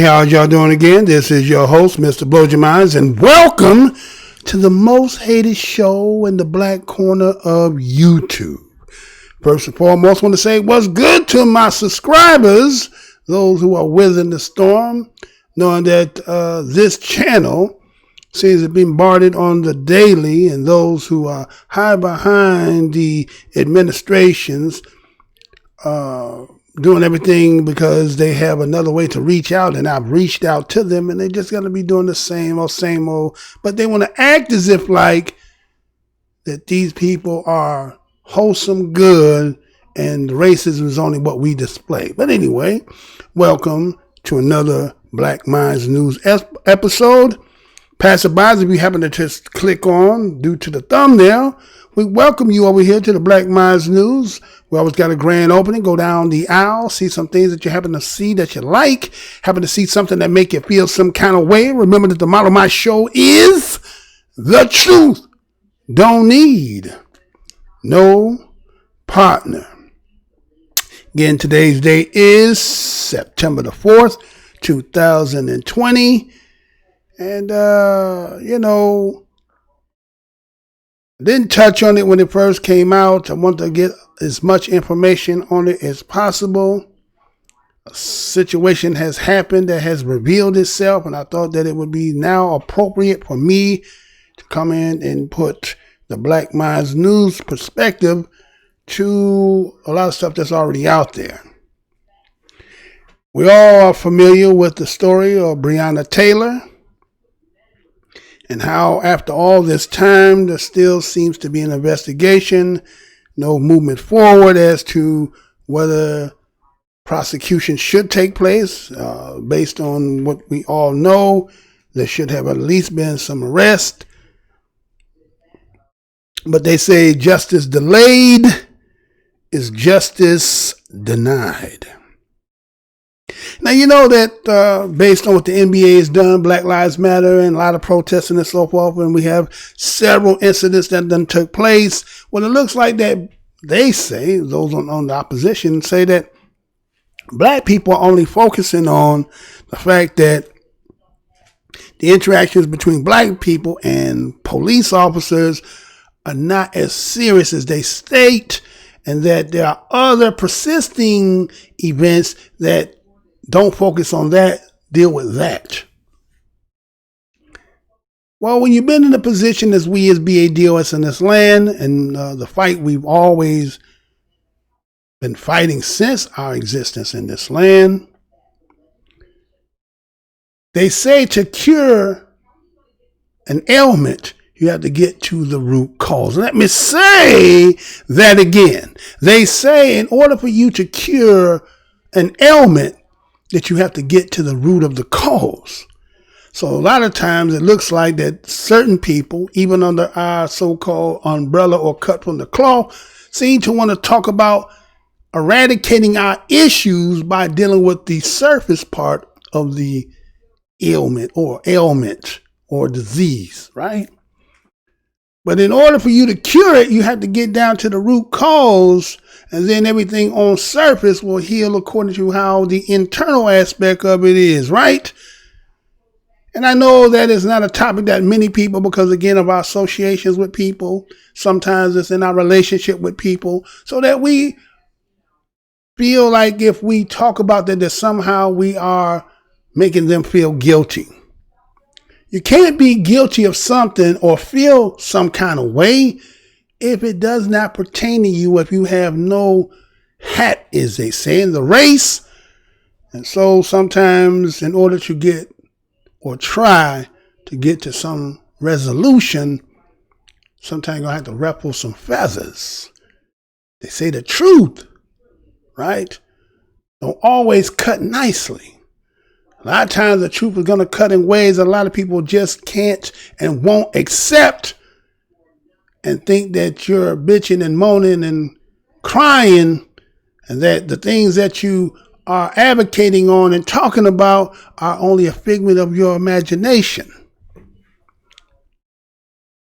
how's y'all doing again? This is your host, Mr. Blows Your Minds, and welcome to the most hated show in the black corner of YouTube. First and foremost, I want to say what's good to my subscribers, those who are weathering the storm, knowing that this channel seems to be bombarded on the daily, and those who are hide behind the administrations doing everything because they have another way to reach out, and I've reached out to them, and they just got to be doing the same old, but they want to act as if like that these people are wholesome, good, and racism is only what we display. But anyway, welcome to another Black Minds News episode. Passerbys, if you happen to just click on due to the thumbnail, we welcome you over here to the Black Minds News. We always got a grand opening. Go down the aisle, see some things that you happen to see that you like, happen to see something that make you feel some kind of way. Remember that the motto of my show is the truth don't need no partner. Again, today's date is September the 4th, 2020. And, didn't touch on it when it first came out. I want to get as much information on it as possible. A situation has happened that has revealed itself, and I thought that it would be now appropriate for me to come in and put the Black Minds News perspective to a lot of stuff that's already out there. We all are familiar with the story of Breonna Taylor, and how after all this time, there still seems to be an investigation, no movement forward as to whether prosecution should take place. Based on what we all know, there should have at least been some arrest. But they say justice delayed is justice denied. Now, you know that based on what the NBA has done, Black Lives Matter, and a lot of protesting and so forth, and we have several incidents that done took place. Well, it looks like that they say, those on the opposition say that black people are only focusing on the fact that the interactions between black people and police officers are not as serious as they state, and that there are other persisting events that don't focus on that, deal with that. Well, when you've been in a position as we as BADOS in this land, and the fight we've always been fighting since our existence in this land, they say to cure an ailment, you have to get to the root cause. Let me say that again. They say in order for you to cure an ailment, that you have to get to the root of the cause. So a lot of times it looks like that certain people, even under our so-called umbrella or cut from the cloth, seem to want to talk about eradicating our issues by dealing with the surface part of the ailment or disease, right? But in order for you to cure it, you have to get down to the root cause, and then everything on surface will heal according to how the internal aspect of it is, right? And I know that is not a topic that many people, because again of our associations with people, sometimes it's in our relationship with people, so that we feel like if we talk about that somehow we are making them feel guilty. You can't be guilty of something or feel some kind of way if it does not pertain to you, if you have no hat, as they say, in the race. And so sometimes in order to get or try to get to some resolution, sometimes you're going to have to ruffle some feathers. They say the truth, right, don't always cut nicely. A lot of times the truth is going to cut in ways that a lot of people just can't and won't accept, and think that you're bitching and moaning and crying, and that the things that you are advocating on and talking about are only a figment of your imagination.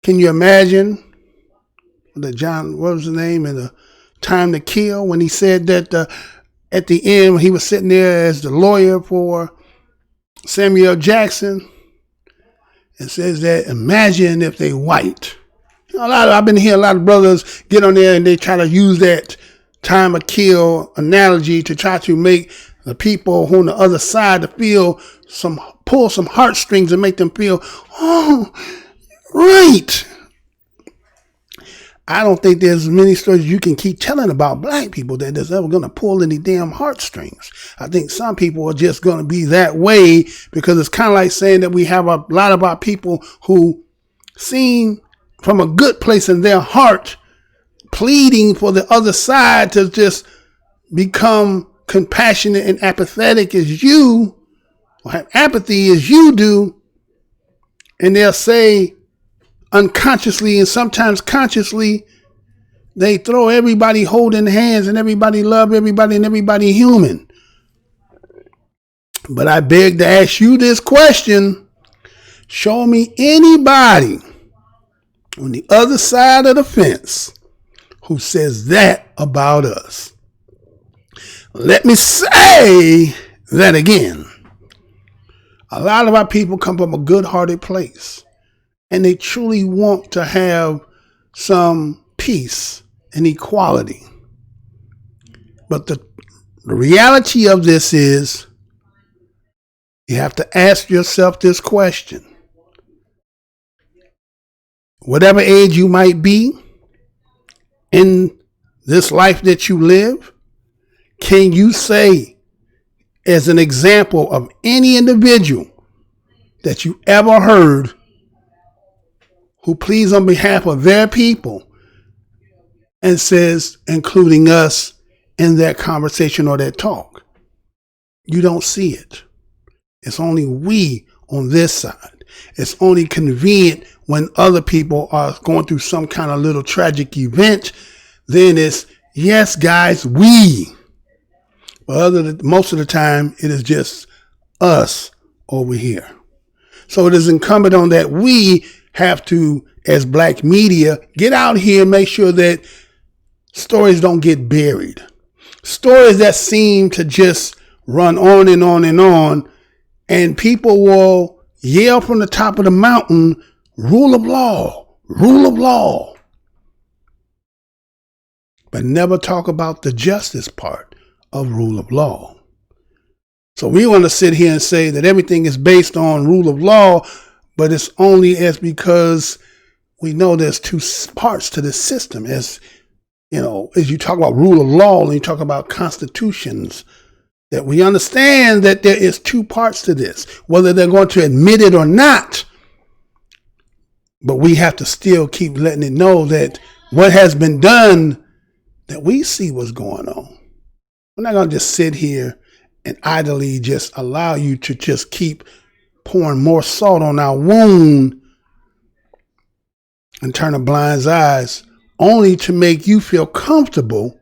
Can you imagine what was the name in the Time to Kill, when he said that at the end, when he was sitting there as the lawyer for Samuel Jackson and says that imagine if they white. I've been hearing a lot of brothers get on there and they try to use that time of kill analogy to try to make the people who on the other side to pull some heartstrings and make them feel, oh, right. I don't think there's many stories you can keep telling about black people that there's ever going to pull any damn heartstrings. I think some people are just going to be that way because it's kind of like saying that we have a lot of our people who seem from a good place in their heart pleading for the other side to just become compassionate and apathetic as you, or have apathy as you do. And they'll say, unconsciously and sometimes consciously, they throw everybody holding hands and everybody love everybody and everybody human. But I beg to ask you this question. Show me anybody on the other side of the fence who says that about us. Let me say that again. A lot of our people come from a good-hearted place. And they truly want to have some peace and equality. But the reality of this is you have to ask yourself this question. Whatever age you might be in this life that you live, can you say as an example of any individual that you ever heard who pleads on behalf of their people and says, including us, in that conversation or that talk? You don't see it. It's only we on this side. It's only convenient when other people are going through some kind of little tragic event. Then it's, yes, guys, we. But most of the time, it is just us over here. So it is incumbent on that we have to, as black media, get out here and make sure that stories don't get buried. Stories that seem to just run on and on and on, and people will yell from the top of the mountain, rule of law, rule of law, but never talk about the justice part of rule of law. So we want to sit here and say that everything is based on rule of law, but it's only because we know there's two parts to this system. As you know, as you talk about rule of law and you talk about constitutions, that we understand that there is two parts to this, whether they're going to admit it or not. But we have to still keep letting it know that what has been done, that we see what's going on. We're not going to just sit here and idly just allow you to just keep pouring more salt on our wound and turn a blind eyes only to make you feel comfortable,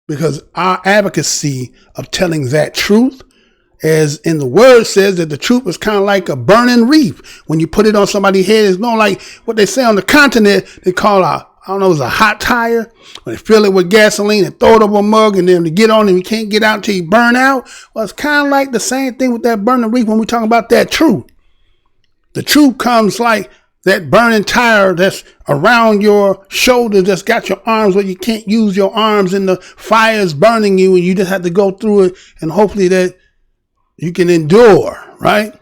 because our advocacy of telling that truth, as in the word says, that the truth is kind of like a burning reef. When you put it on somebody's head, it's not like what they say on the continent, they call it's a hot tire. When they fill it with gasoline and throw it over a mug, and then to get on and you can't get out until you burn out. Well, it's kind of like the same thing with that burning reef when we talk about that truth. The truth comes like that burning tire that's around your shoulder, that's got your arms where you can't use your arms and the fire is burning you and you just have to go through it and hopefully that you can endure, right?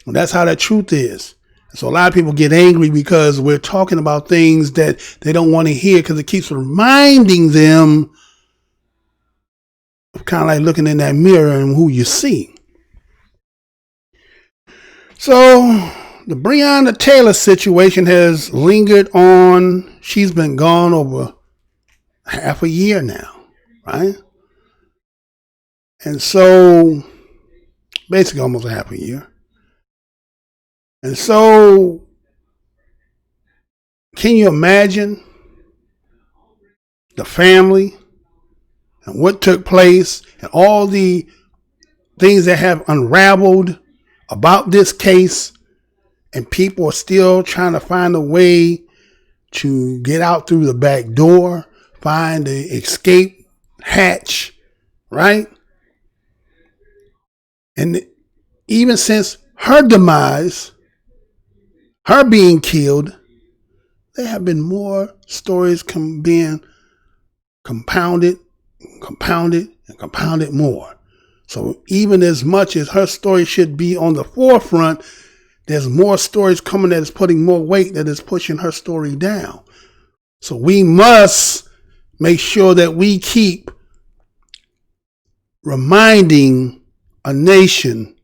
And that's how that truth is. So a lot of people get angry because we're talking about things that they don't want to hear, because it keeps reminding them of kind of like looking in that mirror and who you see. So the Breonna Taylor situation has lingered on. She's been gone over half a year now, right? And so basically almost a half a year. And so can you imagine the family and what took place and all the things that have unraveled about this case, and people are still trying to find a way to get out through the back door, find the escape hatch, right? And even since her demise, her being killed, there have been more stories being compounded more. So even as much as her story should be on the forefront, there's more stories coming that is putting more weight, that is pushing her story down. So we must make sure that we keep reminding a nation,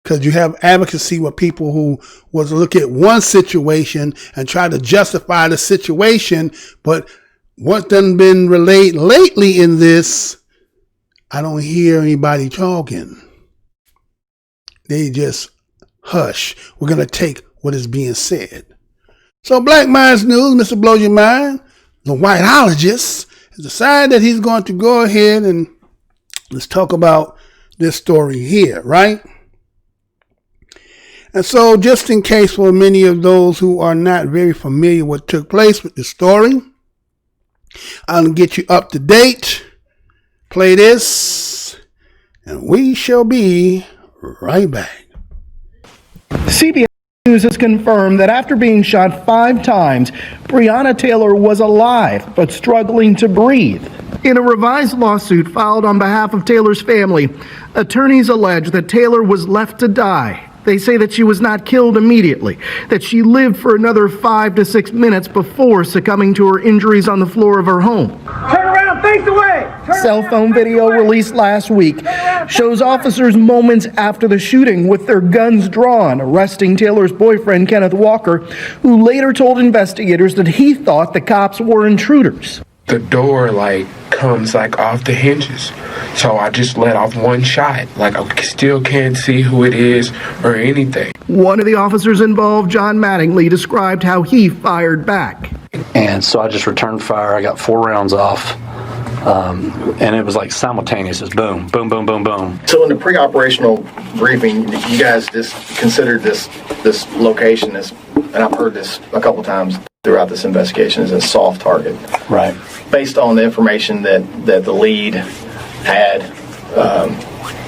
because you have advocacy with people who was look at one situation and try to justify the situation, but what done been relayed lately in this, I don't hear anybody talking. They just hush. We're going to take what is being said. So Black Minds News, Mr. Blows Your Mind, the whiteologist, has decided that he's going to go ahead and let's talk about this story here, right? And so just in case for many of those who are not very familiar with what took place with the story, I'll get you up to date. Play this, and we shall be right back. CBS News has confirmed that after being shot 5 times, Breonna Taylor was alive but struggling to breathe. In a revised lawsuit filed on behalf of Taylor's family, attorneys allege that Taylor was left to die. They say that she was not killed immediately, that she lived for another 5 to 6 minutes before succumbing to her injuries on the floor of her home. Turn around, face away! Cell phone video released last week shows officers moments after the shooting with their guns drawn, arresting Taylor's boyfriend, Kenneth Walker, who later told investigators that he thought the cops were intruders. The door comes off the hinges, so I just let off one shot. I still can't see who it is or anything. One of the officers involved, John Mattingly, described how he fired back. And so I just returned fire. I got 4 rounds off, and it was simultaneous. It's boom, boom, boom, boom, boom. So in the pre-operational briefing, you guys just considered this location as, and I've heard this a couple times throughout this investigation, as a soft target. Right. Based on the information that the lead had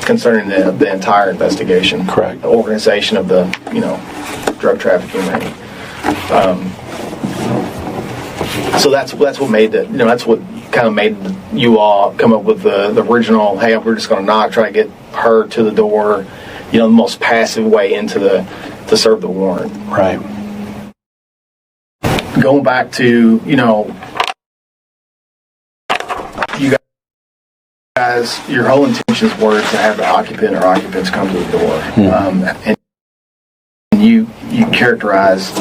concerning the entire investigation. Correct. The organization of the, drug trafficking ring. So that's what made the, that's what kind of made you all come up with the original, hey, we're just going to knock, try to get her to the door, the most passive way to serve the warrant. Right. Going back to, you guys, your whole intentions were to have the occupant or occupants come to the door. And you characterized,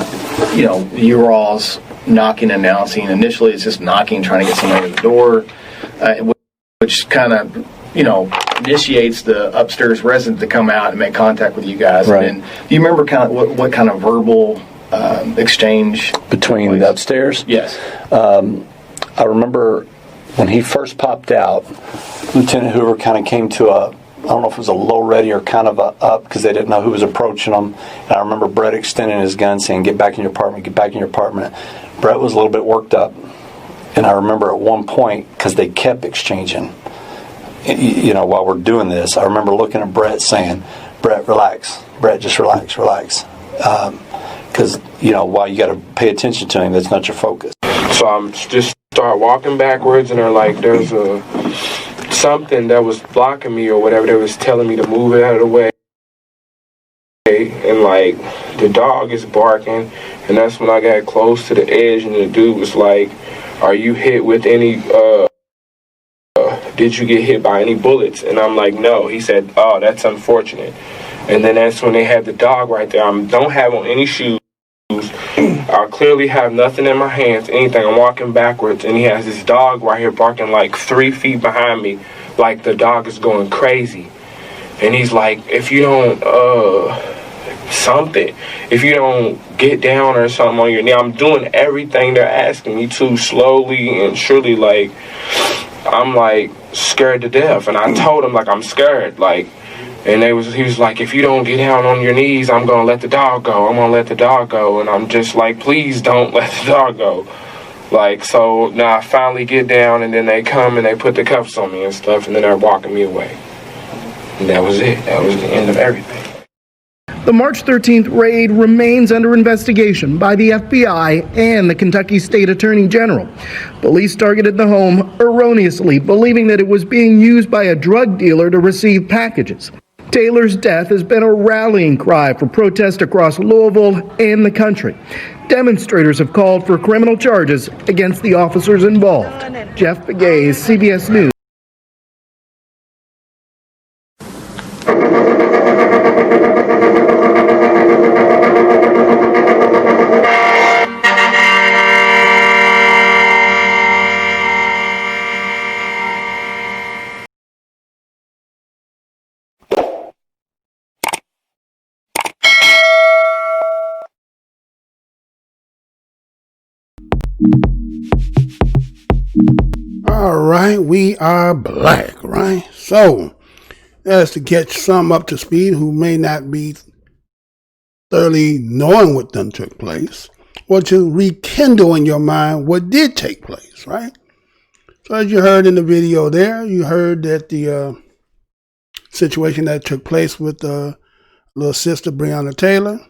your all's knocking, announcing. Initially, it's just knocking, trying to get somebody to the door, which kind of, initiates the upstairs resident to come out and make contact with you guys. Right. And do you remember kind of what kind of verbal exchange between the upstairs? Yes. I remember when he first popped out, Lieutenant Hoover kind of came to I don't know if it was a low ready or kind of a up, because they didn't know who was approaching them. And I remember Brett extending his gun saying, get back in your apartment, get back in your apartment. Brett was a little bit worked up. And I remember at one point, because they kept exchanging, while we're doing this, I remember looking at Brett saying, Brett, relax. Brett, just relax. Because, while you got to pay attention to him, that's not your focus. So I'm just start walking backwards, and there's something that was blocking me or whatever that was telling me to move it out of the way. And the dog is barking, and that's when I got close to the edge, and the dude was like, are you hit with any, did you get hit by any bullets? And I'm like, no. He said, oh, that's unfortunate. And then that's when they had the dog right there. I don't have on any shoes. I clearly have nothing in my hands, anything. I'm walking backwards, and he has this dog right here barking 3 feet behind me, like the dog is going crazy. And he's like, if you don't, if you don't get down or something on your knee, I'm doing everything they're asking me to, slowly and surely, I'm scared to death. And I told him I'm scared, and he was like, if you don't get down on your knees, I'm going to let the dog go. I'm going to let the dog go. And I'm just like, please don't let the dog go. So now I finally get down, and then they come and they put the cuffs on me and stuff, and then they're walking me away. And that was it. That was the end of everything. The March 13th raid remains under investigation by the FBI and the Kentucky State Attorney General. Police targeted the home erroneously, believing that it was being used by a drug dealer to receive packages. Taylor's death has been a rallying cry for protest across Louisville and the country. Demonstrators have called for criminal charges against the officers involved. Jeff Begay, CBS News. All right, we are black, right? So that's to get some up to speed who may not be thoroughly knowing what done took place, or to rekindle in your mind what did take place, right? So as you heard in the video there, you heard that the situation that took place with little sister Breonna Taylor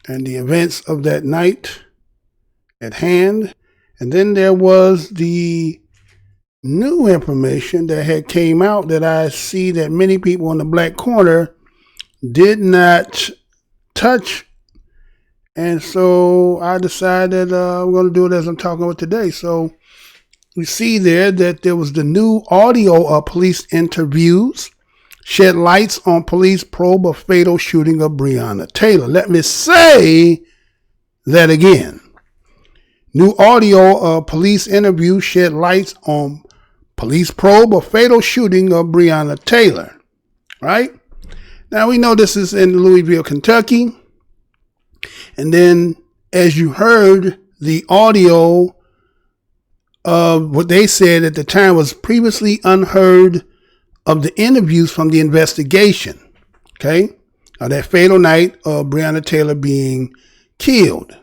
and the events of that night at hand. And then there was the new information that had came out that I see that many people in the black corner did not touch. And so I decided we're going to do it as I'm talking about today. So we see there that there was the new audio of police interviews shed lights on police probe of fatal shooting of Breonna Taylor. Let me say that again. New audio of police interview shed lights on police probe of fatal shooting of Breonna Taylor. Right? Now we know this is in Louisville, Kentucky. And then as you heard, the audio of what they said at the time was previously unheard of the interviews from the investigation. Okay? Of that fatal night of Breonna Taylor being killed.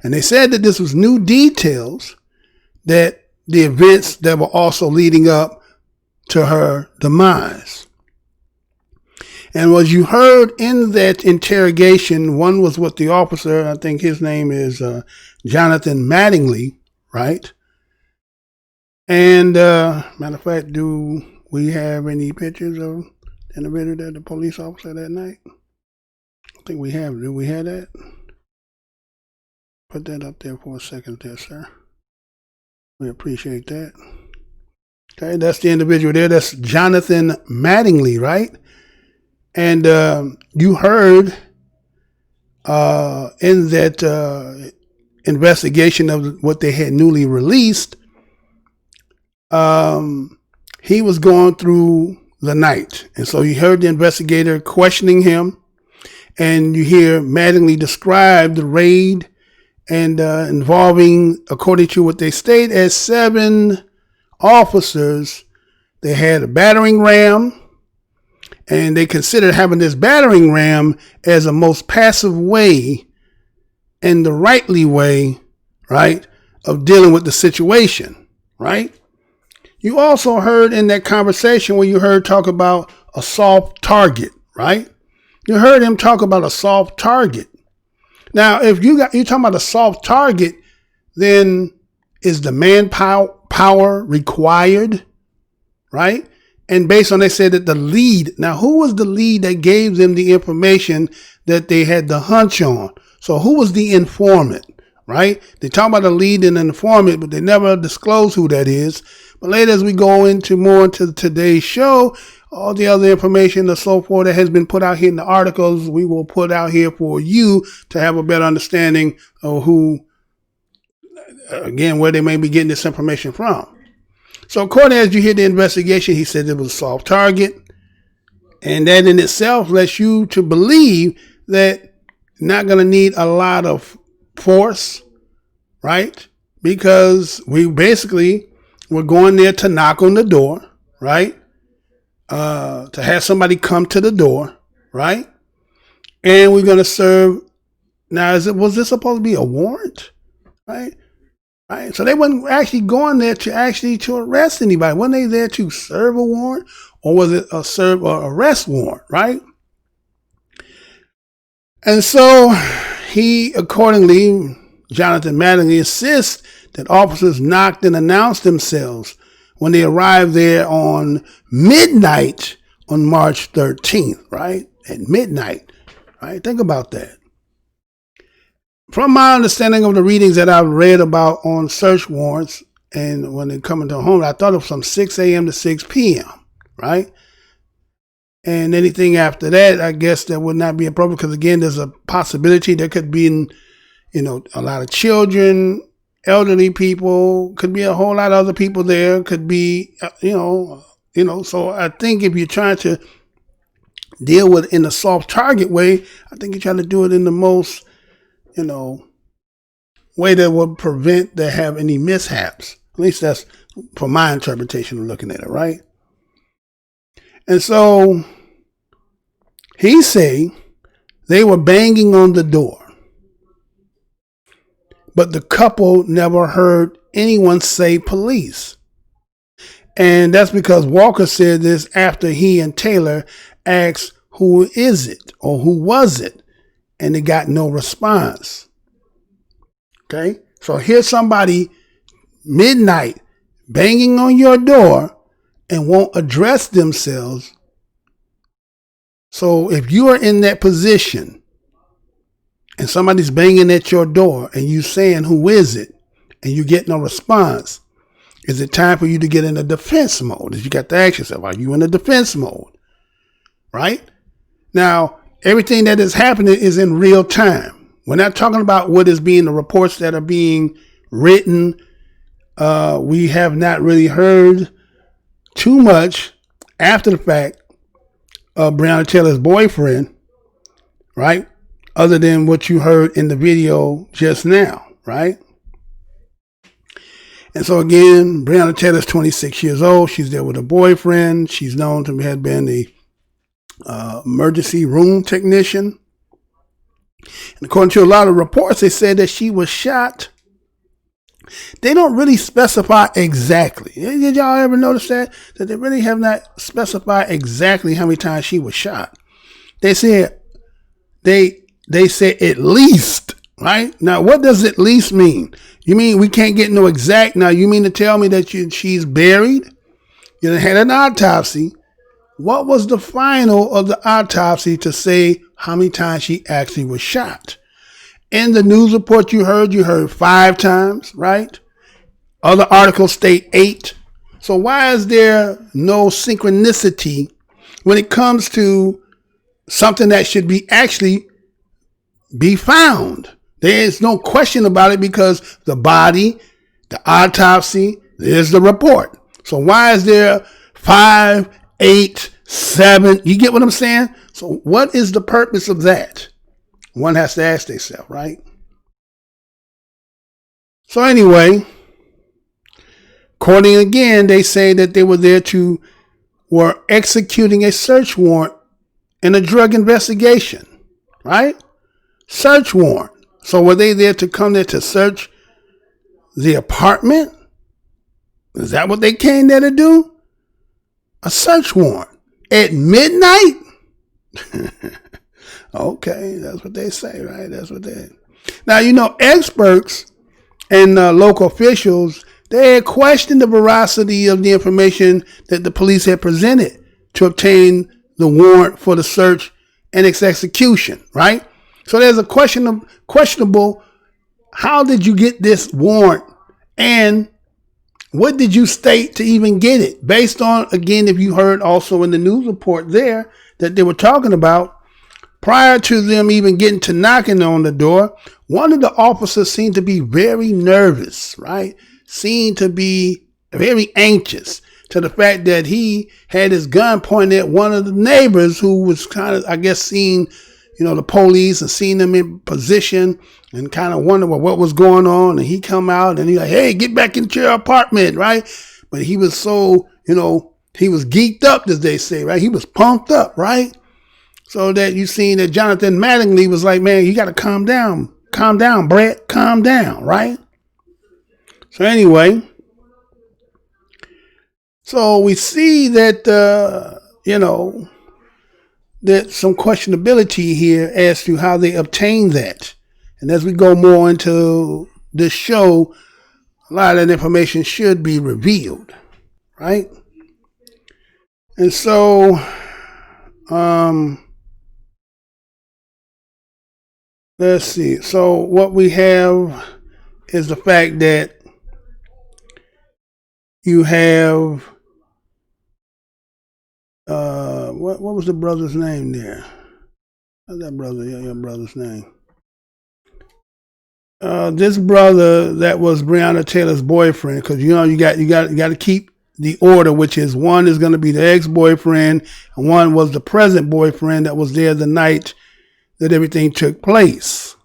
And they said that this was new details that the events that were also leading up to her demise. And what you heard in that interrogation, one was with the officer, I think his name is Jonathan Mattingly, right? And matter of fact, do we have any pictures of the individual that the police officer that night? I think we have. Do we have that? Put that up there for a second there, sir. We appreciate that. Okay, that's the individual there. That's Jonathan Mattingly, right? And you heard in that investigation of what they had newly released, he was going through the night. And so you heard the investigator questioning him, and you hear Mattingly describe the raid and involving, according to what they state, as 7 officers. They had a battering ram, and they considered having this battering ram as a most passive way and the rightly way, right, of dealing with the situation, right? You also heard in that conversation when you heard talk about a soft target, right? You heard him talk about a soft target. Now, if you're talking about a soft target, then is the manpower required, right? And based on, they said that the lead, now who was the lead that gave them the information that they had the hunch on? So who was the informant, right? They talk about a lead and an informant, but they never disclose who that is. But later, as we go into more into today's show, all the other information and so forth that has been put out here in the articles, we will put out here for you to have a better understanding of who, again, where they may be getting this information from. So according as you hear the investigation, he said it was a soft target. And that in itself lets you to believe that you're not going to need a lot of force, right? Because we basically were going there to knock on the door, right? To have somebody come to the door, right? And we're going to serve. Now, was this supposed to be a warrant, right? right? So they weren't actually going there to arrest anybody. Weren't they there to serve a warrant, or was it a serve or arrest warrant, right? And so he accordingly, Jonathan Mattingly, insists that officers knocked and announced themselves when they arrived there on midnight on March 13th, right? At midnight, right? Think about that. From my understanding of the readings that I've read about on search warrants, and when they come into a home, I thought it was from 6 a.m. to 6 p.m., right? And anything after that, I guess that would not be appropriate because, again, there's a possibility there could be, a lot of children, elderly people, could be a whole lot of other people there, could be, so I think if you're trying to deal with it in a soft target way, I think you try to do it in the most, way that would prevent to have any mishaps. At least that's from my interpretation of looking at it, right? And so he say they were banging on the door, but the couple never heard anyone say police. And that's because Walker said this after he and Taylor asked, who is it or who was it? And they got no response. Okay. So here's somebody midnight banging on your door and won't address themselves. So if you are in that position and somebody's banging at your door and you saying, who is it? And you get no response, is it time for you to get in a defense mode? You got to ask yourself, are you in a defense mode? Right? Now, everything that is happening is in real time. We're not talking about what is being the reports that are being written. We have not really heard too much after the fact of Breonna Taylor's boyfriend, right? Other than what you heard in the video just now, right? And so again, Breonna Taylor's 26 years old. She's there with a boyfriend. She's known to have been the emergency room technician. And according to a lot of reports, they said that she was shot. They don't really specify exactly. Did y'all ever notice that? That they really have not specified exactly how many times she was shot. They said they said at least, right? Now, what does at least mean? You mean we can't get no exact? Now, you mean to tell me that she's buried? You had an autopsy. What was the final of the autopsy to say how many times she actually was shot? In the news report you heard 5 times, right? Other articles state 8. So why is there no synchronicity when it comes to something that should be actually be found? There is no question about it because the body, the autopsy, there's the report. So why is there 5, 8, 7? You get what I'm saying? So what is the purpose of that? One has to ask themselves, right? So anyway, according again, they say that they were executing a search warrant in a drug investigation, right? Search warrant. So were they there to come there to search the apartment? Is that what they came there to do? A search warrant at midnight? Okay, that's what they say, right? That's what they. Now, experts and local officials, they had questioned the veracity of the information that the police had presented to obtain the warrant for the search and its execution, right? So there's a questionable, how did you get this warrant and what did you state to even get it? Based on, again, if you heard also in the news report there that they were talking about, prior to them even getting to knocking on the door, one of the officers seemed to be very nervous, right? Seemed to be very anxious to the fact that he had his gun pointed at one of the neighbors who was kind of, I guess, seeing, the police and seeing them in position and kind of wondering what was going on. And he come out and he's like, hey, get back into your apartment, right? But he was so, he was geeked up, as they say, right? He was pumped up, right? So that you seen that Jonathan Mattingly was like, man, you got to calm down, Brett, calm down, right? So anyway, so we see that, you know, there's some questionability here as to how they obtained that. And as we go more into this show, a lot of that information should be revealed, right? And so, let's see. So what we have is the fact that you have, what was the brother's name there? What's that brother? Your brother's name? This brother that was Breonna Taylor's boyfriend, because you know you got to keep the order, which is one is going to be the ex-boyfriend, and one was the present boyfriend that was there the night that everything took place.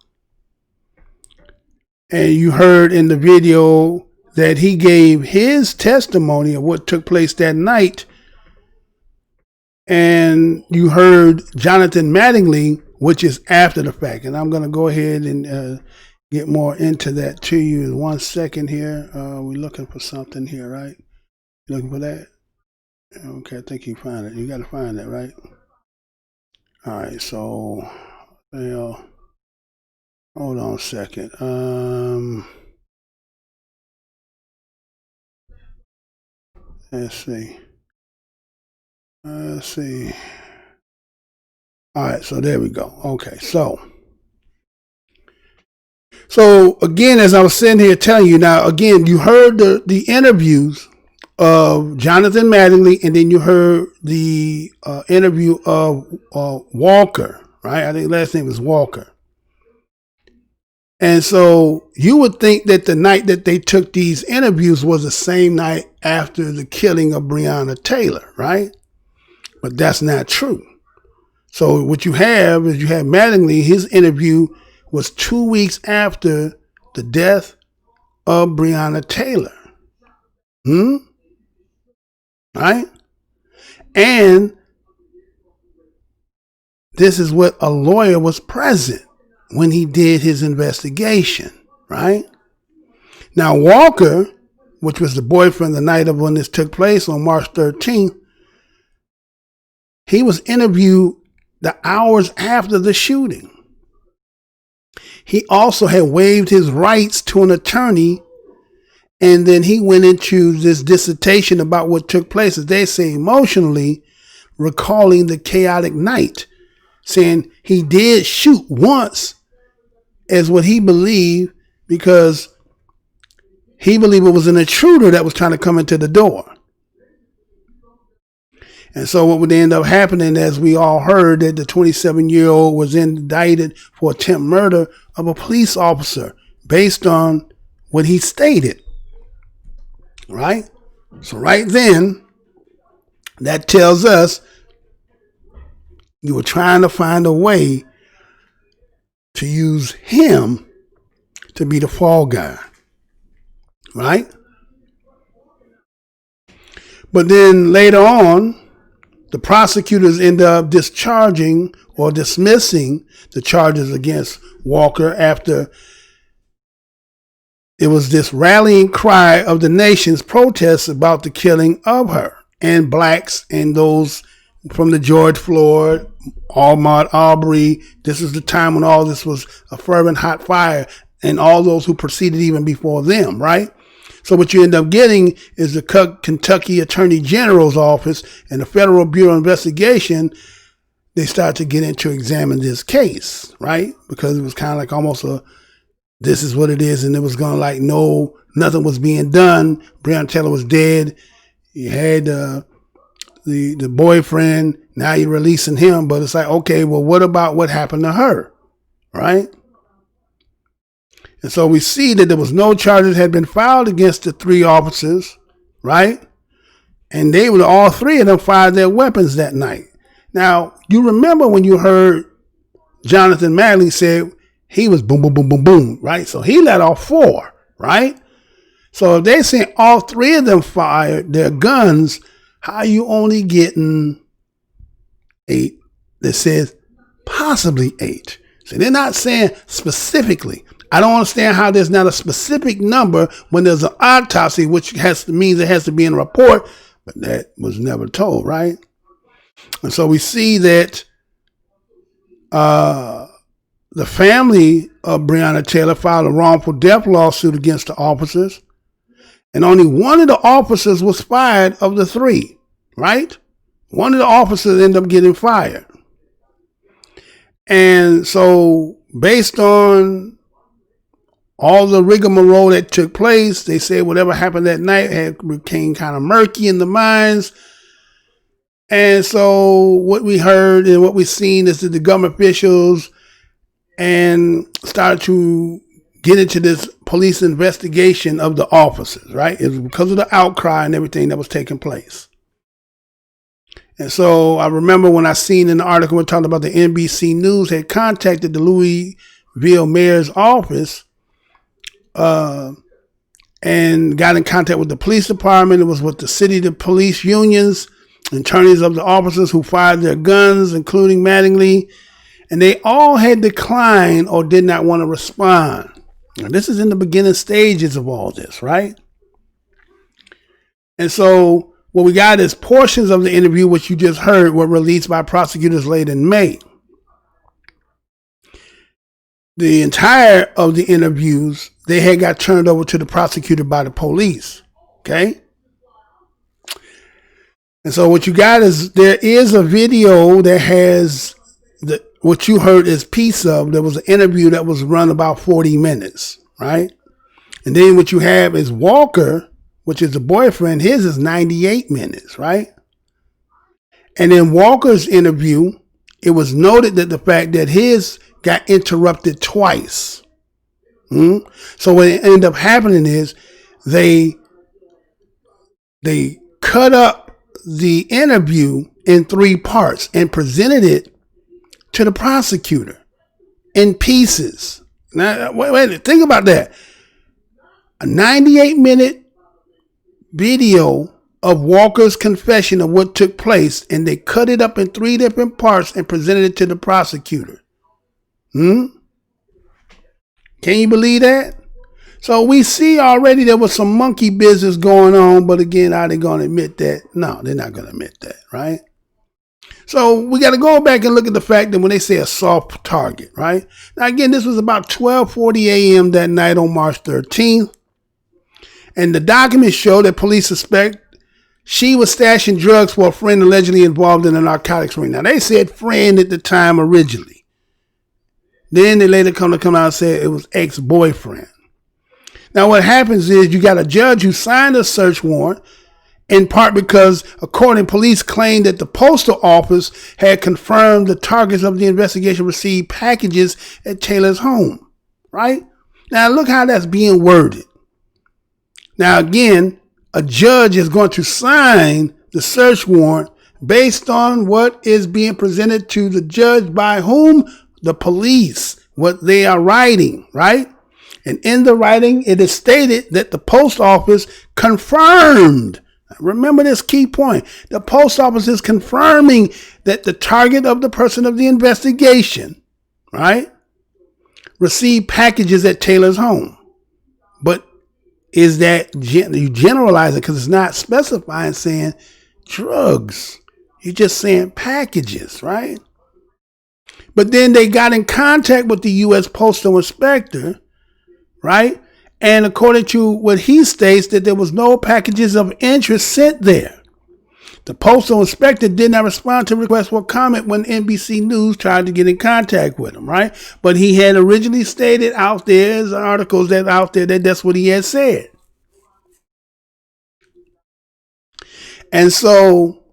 And you heard in the video that he gave his testimony of what took place that night, and you heard Jonathan Mattingly, which is after the fact. And I'm going to go ahead and get more into that to you in 1 second here. We're looking for something here, right? You looking for that? Okay, I think you find it. You got to find that, right? All right, so, well, hold on a second. Let's see. Let's see. All right, so there we go. Okay, so again, as I was sitting here telling you now, again, you heard the interviews of Jonathan Mattingly, and then you heard the interview of Walker, right? I think the last name was Walker. And so you would think that the night that they took these interviews was the same night after the killing of Breonna Taylor, right? But that's not true. So what you have is you have Mattingly, his interview was 2 weeks after the death of Breonna Taylor. Right? And this is what a lawyer was present when he did his investigation, right? Now Walker, which was the boyfriend the night of when this took place on March 13th, he was interviewed the hours after the shooting. He also had waived his rights to an attorney, and then he went into this dissertation about what took place, as they say, emotionally, recalling the chaotic night, saying he did shoot once as what he believed, because he believed it was an intruder that was trying to come into the door. And so what would end up happening, as we all heard, that the 27-year-old was indicted for attempt murder of a police officer based on what he stated. Right? So right then, that tells us you were trying to find a way to use him to be the fall guy. Right? But then later on, the prosecutors end up discharging or dismissing the charges against Walker after it was this rallying cry of the nation's protests about the killing of her, and blacks and those from the George Floyd, Ahmaud Arbery. This is the time when all this was a fervent hot fire, and all those who proceeded even before them, right? So what you end up getting is the Kentucky Attorney General's office and the Federal Bureau of Investigation. They start to get into examine this case, right? Because it was kind of like almost this is what it is. And it was going like, no, nothing was being done. Breonna Taylor was dead. You had the boyfriend. Now you're releasing him. But it's like, okay, well, what about what happened to her? Right? And so we see that there was no charges had been filed against the three officers, right? And all three of them fired their weapons that night. Now, you remember when you heard Jonathan Mattingly say he was boom, boom, boom, boom, boom, right? So he let off 4, right? So if they say all three of them fired their guns, how are you only getting 8? That says possibly 8. So they're not saying specifically. I don't understand how there's not a specific number when there's an autopsy, which means it has to be in a report, but that was never told, right? And so we see that the family of Breonna Taylor filed a wrongful death lawsuit against the officers, and only one of the officers was fired of the three, right? One of the officers ended up getting fired. And so based on all the rigmarole that took place, they said whatever happened that night became kind of murky in the minds. And so what we heard and what we've seen is that the government officials and started to get into this police investigation of the officers, right? It was because of the outcry and everything that was taking place. And so I remember when I seen in the article we talked about the NBC News had contacted the Louisville mayor's office and got in contact with the police department. It was with the city, the police unions, attorneys of the officers who fired their guns, including Mattingly, and they all had declined or did not want to respond. Now, this is in the beginning stages of all this, right? And so what we got is portions of the interview, which you just heard, were released by prosecutors late in May. The entire of the interviews, they had got turned over to the prosecutor by the police, okay? And so what you got is there is a video that has what you heard is piece of. There was an interview that was run about 40 minutes, right? And then what you have is Walker, which is the boyfriend. His is 98 minutes, right? And in Walker's interview, it was noted that the fact that his got interrupted twice. So what ended up happening is they cut up the interview in 3 parts and presented it to the prosecutor in pieces. Now, wait, think about that. A 98-minute video of Walker's confession of what took place, and they cut it up in 3 different parts and presented it to the prosecutor. Can you believe that? So we see already there was some monkey business going on, but again, are they going to admit that? No, they're not going to admit that, right? So we got to go back and look at the fact that when they say a soft target, right? Now, again, this was about 12:40 a.m. that night on March 13th. And the documents show that police suspect she was stashing drugs for a friend allegedly involved in a narcotics ring. Now, they said friend at the time originally. Then they later come out and say it was ex-boyfriend. Now, what happens is you got a judge who signed a search warrant, in part because, according to police, claimed that the postal office had confirmed the targets of the investigation received packages at Taylor's home, right? Now, look how that's being worded. Now, again, a judge is going to sign the search warrant based on what is being presented to the judge by whom? The police, what they are writing, right? And in the writing, it is stated that the post office confirmed. Remember this key point. The post office is confirming that the target of the person of the investigation, right, received packages at Taylor's home. But is that, you generalize it because it's not specifying saying drugs. You're just saying packages, right? But then they got in contact with the U.S. Postal Inspector, right? And according to what he states, that there was no packages of interest sent there. The postal inspector did not respond to requests for comment when NBC News tried to get in contact with him, right? But he had originally stated out there, there's articles that out there that that's what he had said. And so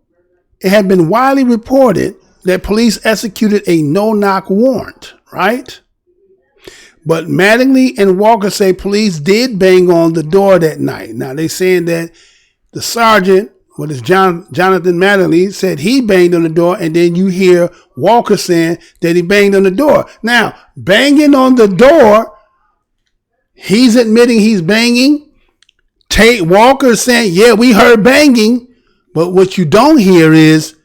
it had been widely reported that police executed a no-knock warrant, right? But Mattingly and Walker say police did bang on the door that night. Now, they saying that the sergeant, what is Jonathan Mattingly, said he banged on the door, and then you hear Walker saying that he banged on the door. Now, banging on the door, he's admitting he's banging. Walker saying, yeah, we heard banging. But what you don't hear is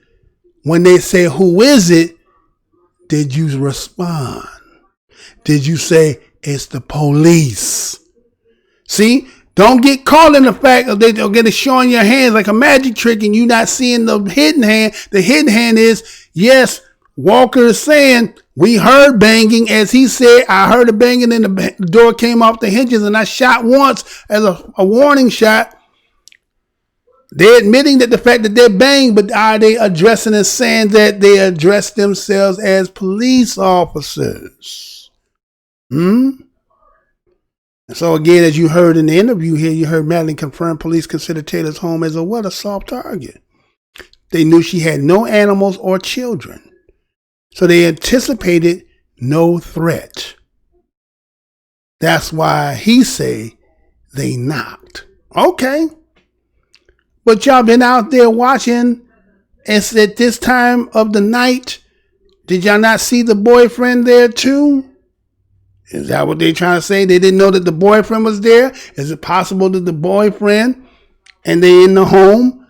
when they say, who is it? Did you respond? Did you say, It's the police. See? Don't get caught in the fact of they'll get it showing your hands like a magic trick and you not seeing the hidden hand. The hidden hand is, yes, Walker is saying, we heard banging. As he said, I heard a banging and the door came off the hinges and I shot once as a warning shot. They're admitting that the fact that they banged, but are they addressing and saying that they address themselves as police officers? So again, as you heard in the interview here, you heard Madeline confirm police consider Taylor's home as a soft target. They knew she had no animals or children. So they anticipated no threat. That's why he say they knocked. Okay. But y'all been out there watching, and at this time of the night, did y'all not see the boyfriend there too? Is that what they're trying to say? They didn't know that the boyfriend was there? Is it possible that the boyfriend, and they in the home,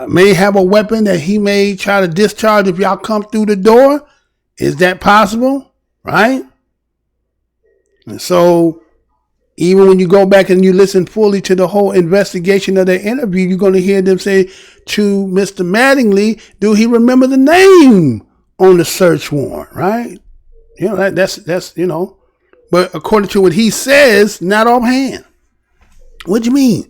may have a weapon that he may try to discharge if y'all come through the door? Is that possible? Right? And so, even when you go back and you listen fully to the whole investigation of their interview, you're going to hear them say to Mr. Mattingly, do he remember the name on the search warrant? Right? You know, that's, you know, but according to what he says, not offhand. What do you mean?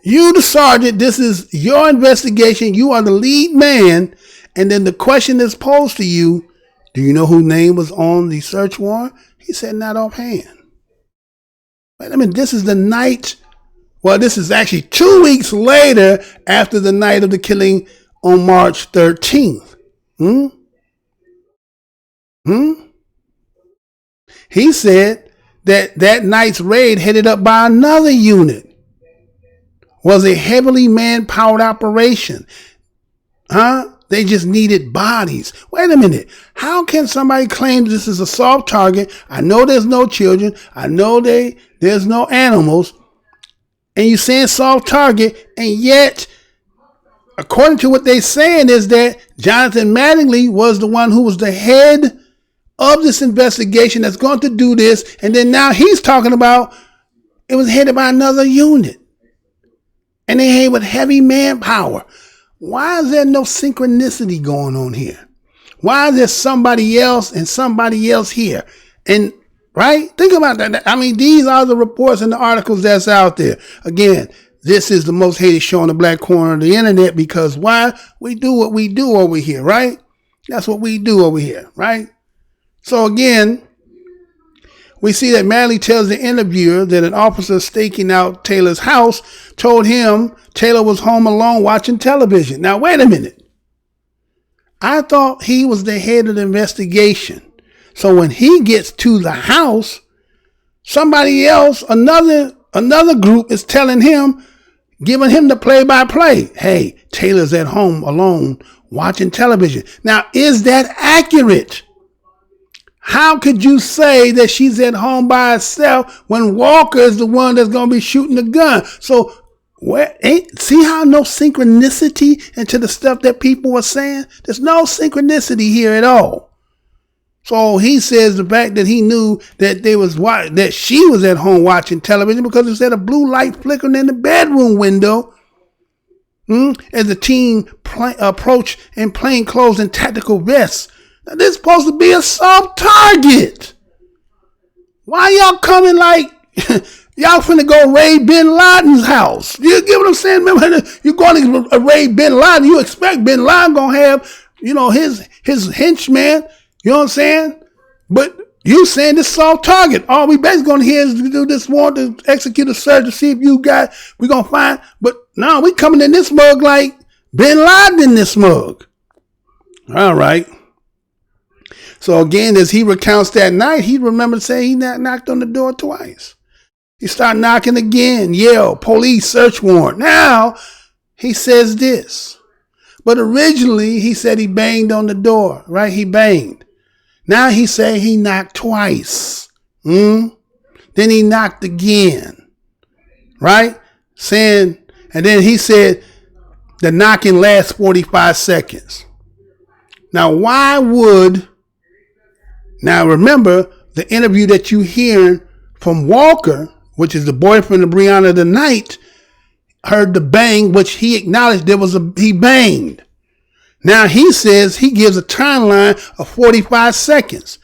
You, the sergeant, this is your investigation. You are the lead man. And then the question is posed to you, do you know whose name was on the search warrant? He said, not offhand. I mean, this is the night. Well, this is actually 2 weeks later after the night of the killing on March 13th. He said that night's raid headed up by another unit was a heavily man-powered operation. They just needed bodies. Wait a minute. How can somebody claim this is a soft target? I know there's no children. I know there's no animals. And you're saying soft target. And yet, according to what they're saying is that Jonathan Mattingly was the one who was the head of this investigation that's going to do this. And then now he's talking about it was headed by another unit. And they had with heavy manpower. Why is there no synchronicity going on here? Why is there somebody else and somebody else here? And right? Think about that. I mean, these are the reports and the articles that's out there. Again, this is the most hated show on the black corner of the internet because why? We do what we do over here, right? That's what we do over here, right? So again, we see that Madley tells the interviewer that an officer staking out Taylor's house told him Taylor was home alone watching television. Now, wait a minute. I thought he was the head of the investigation. So when he gets to the house, somebody else, another group is telling him, giving him the play-by-play. Hey, Taylor's at home alone watching television. Now, is that accurate? How could you say that she's at home by herself when Walker is the one that's going to be shooting the gun? So, see how no synchronicity into the stuff that people are saying? There's no synchronicity here at all. So he says the fact that he knew that that she was at home watching television because it said a blue light flickering in the bedroom window as the team approached in plain clothes and tactical vests. Now, this is supposed to be a soft target. Why y'all coming like y'all finna go raid bin Laden's house? You get what I'm saying? Remember, you're going to raid bin Laden. You expect bin Laden gonna have, his henchmen. You know what I'm saying? But you saying this soft target. All we basically gonna hear is do this warrant to execute a search to see if we gonna find. But no, we coming in this mug like bin Laden in this mug. All right. So again, as he recounts that night, he remembered saying he knocked on the door twice. He started knocking again, yell, police, search warrant. Now, he says this. But originally, he said he banged on the door, right? He banged. Now he said he knocked twice. Then he knocked again, right? And then he said the knocking lasts 45 seconds. Now remember, the interview that you hearing from Walker, which is the boyfriend of Breonna tonight, heard the bang, which he acknowledged he banged. Now he says he gives a timeline of 45 seconds.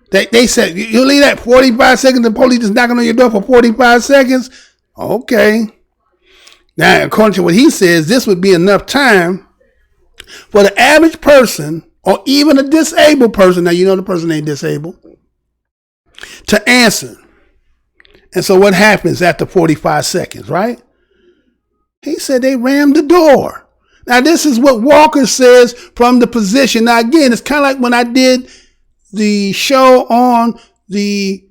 They said, you leave that 45 seconds, the police is knocking on your door for 45 seconds? Okay. Now, according to what he says, this would be enough time for the average person or even a disabled person, now you know the person ain't disabled, to answer. And so what happens after 45 seconds, right? He said they rammed the door. Now, this is what Walker says from the position. Now, again, it's kind of like when I did the show on the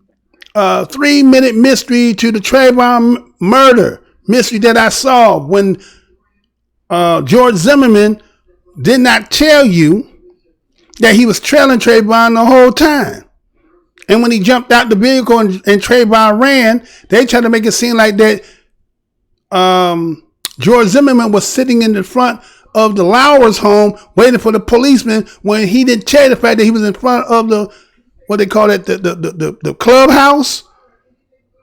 3-minute mystery to the Trayvon murder mystery that I solved when George Zimmerman did not tell you that he was trailing Trayvon the whole time. And when he jumped out the vehicle and Trayvon ran, they tried to make it seem like that George Zimmerman was sitting in the front of the Lowers home waiting for the policeman when he didn't tell the fact that he was in front of the, what they call it, the clubhouse.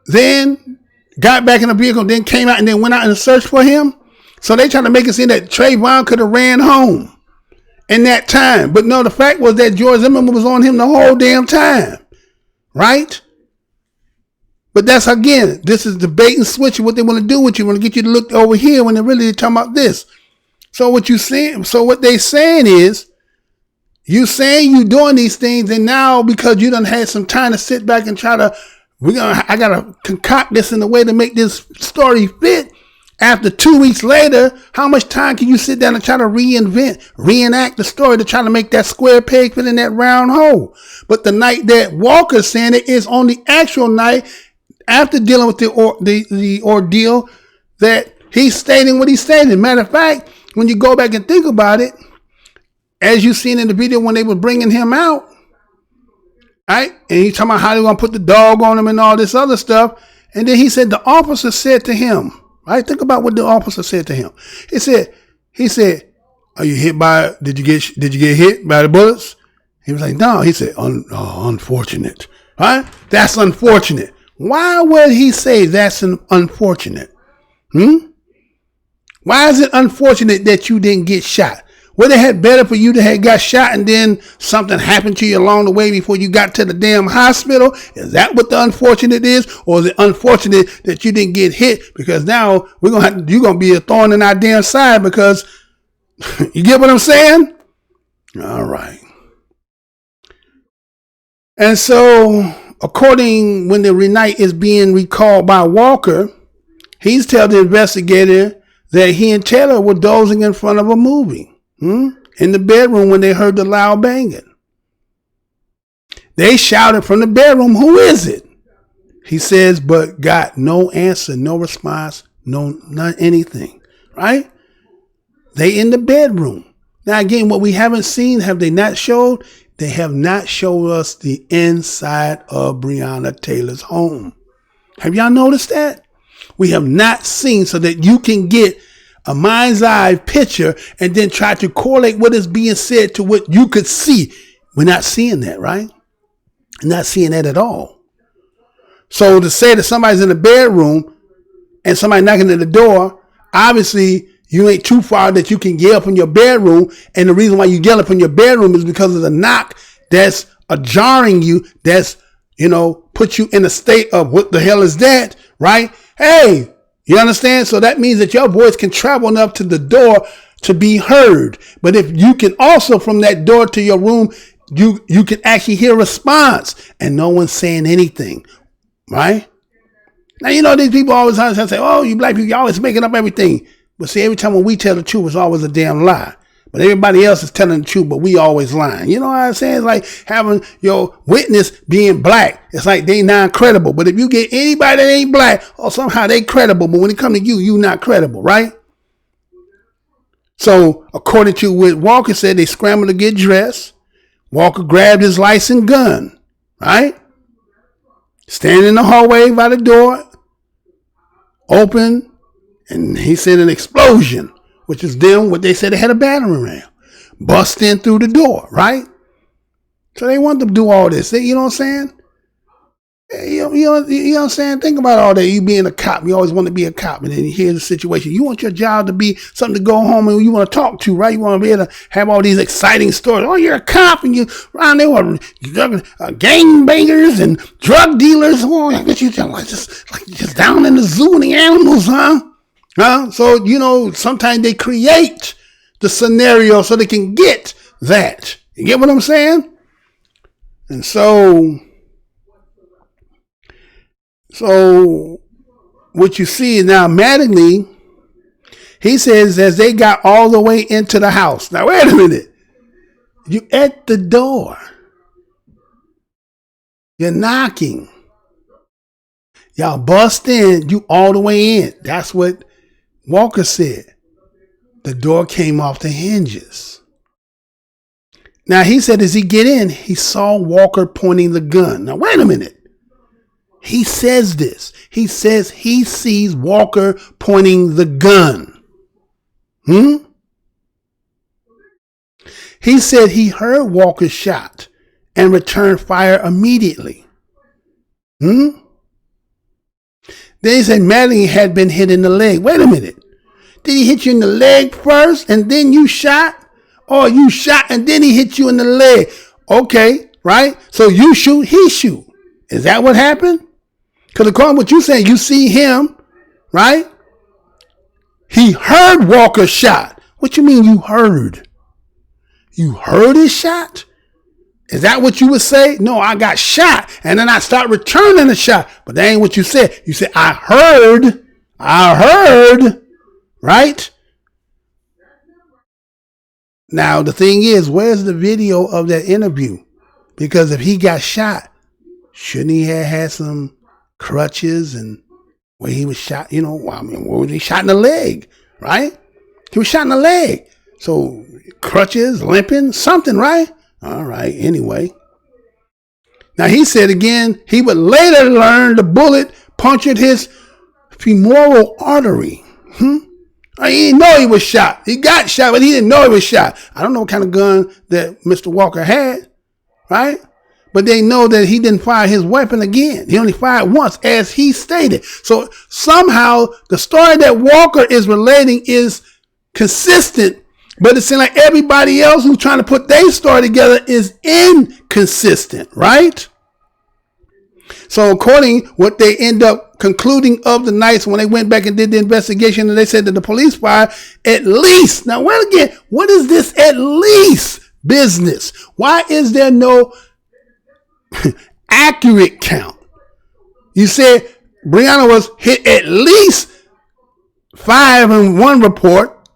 Then got back in the vehicle, then came out and then went out and searched for him. So they tried to make it seem that Trayvon could have ran home in that time. But no, the fact was that George Zimmerman was on him the whole damn time. Right? But that's, again, this is the bait and switch of what they want to do with you. Want to get you to look over here when they're really talking about this. So what they saying is, you saying you doing these things, and now because you done had some time to sit back and try to, I gotta concoct this in a way to make this story fit. After 2 weeks later, how much time can you sit down and try to reenact the story to try to make that square peg fit in that round hole? But the night that Walker's saying it is on the actual night after dealing with the ordeal that he's stating what he's stating. Matter of fact, when you go back and think about it, as you seen in the video when they were bringing him out, right? And he's talking about how they're going to put the dog on him and all this other stuff. And then he said the officer said to him, right? Think about what the officer said to him. He said, are you hit by, did you get hit by the bullets? He was like, no. He said, unfortunate, right? That's unfortunate. Why would he say that's unfortunate? Why is it unfortunate that you didn't get shot? Would it have better for you to have got shot and then something happened to you along the way before you got to the damn hospital? Is that what the unfortunate is? Or is it unfortunate that you didn't get hit? Because now you're going to be a thorn in our damn side because you get what I'm saying? All right. And so when the night is being recalled by Walker, he's telling the investigator that he and Taylor were dozing in front of a movie. In the bedroom when they heard the loud banging. They shouted from the bedroom, who is it? He says, but got no answer, no response, not anything, right? They in the bedroom. Now again, what we haven't seen, have they not showed? They have not showed us the inside of Breonna Taylor's home. Have y'all noticed that? We have not seen, so that you can get a mind's eye picture and then try to correlate what is being said to what you could see. We're not seeing that, right? Not seeing that at all. So to say that somebody's in the bedroom and somebody knocking at the door, obviously you ain't too far that you can yell from your bedroom. And the reason why you yell from your bedroom is because of the knock that's jarring you, that's, put you in a state of what the hell is that, right? Hey, you understand? So that means that your voice can travel enough to the door to be heard. But if you can also from that door to your room, you can actually hear a response and no one's saying anything, right? Now, these people always say, oh, you black people, you always making up everything. But see, every time when we tell the truth, it's always a damn lie. But everybody else is telling the truth, but we always lying. You know what I'm saying? It's like having your witness being black. It's like they non-credible. But if you get anybody that ain't black, or somehow they credible, but when it comes to you not credible, right? So according to what Walker said, they scrambled to get dressed. Walker grabbed his licensed gun, right? Standing in the hallway by the door, open, and he said an explosion, which is them, what they said they had a battering ram, bust in through the door, right? So they wanted to do all this. You know what I'm saying? You know what I'm saying? Think about all that. You being a cop, you always want to be a cop, and then here's the situation. You want your job to be something to go home and you want to talk to, right? You want to be able to have all these exciting stories. Oh, you're a cop, and you around there with gangbangers and drug dealers. Oh, I guess you just down in the zoo and the animals, huh? So you know, sometimes they create the scenario so they can get that. You get what I'm saying? And so what you see is now Mattingly, he says as they got all the way into the house. Now wait a minute. You at the door. You're knocking. Y'all bust in, you all the way in. That's what Walker said. The door came off the hinges. Now he said as he get in, he saw Walker pointing the gun. Now wait a minute. He says this. He says he sees Walker pointing the gun. He said he heard Walker shot and returned fire immediately. Then he said Mattingly had been hit in the leg. Wait a minute. Did he hit you in the leg first and then you shot? Or you shot and then he hit you in the leg? Okay, right? So you shoot, he shoot. Is that what happened? Because according to what you saying, you see him, right? He heard Walker shot. What you mean you heard? You heard his shot? Is that what you would say? No, I got shot and then I start returning the shot. But that ain't what you said. You said, I heard, right? Now, the thing is, where's the video of that interview? Because if he got shot, shouldn't he have had some crutches and where he was shot, you know, I mean, where was he shot in the leg, right? He was shot in the leg. So crutches, limping, something, right? All right, anyway. Now he said again, he would later learn the bullet punctured his femoral artery. He didn't know he was shot. He got shot, but he didn't know he was shot. I don't know what kind of gun that Mr. Walker had, right? But they know that he didn't fire his weapon again. He only fired once, as he stated. So somehow the story that Walker is relating is consistent, but it seems like everybody else who's trying to put their story together is inconsistent, right? So according what they end up concluding of the nights when they went back and did the investigation, and they said that the police fired at least. Now, well, again, what is this at least business? Why is there no accurate count? You said Breonna was hit at least 5 in one report,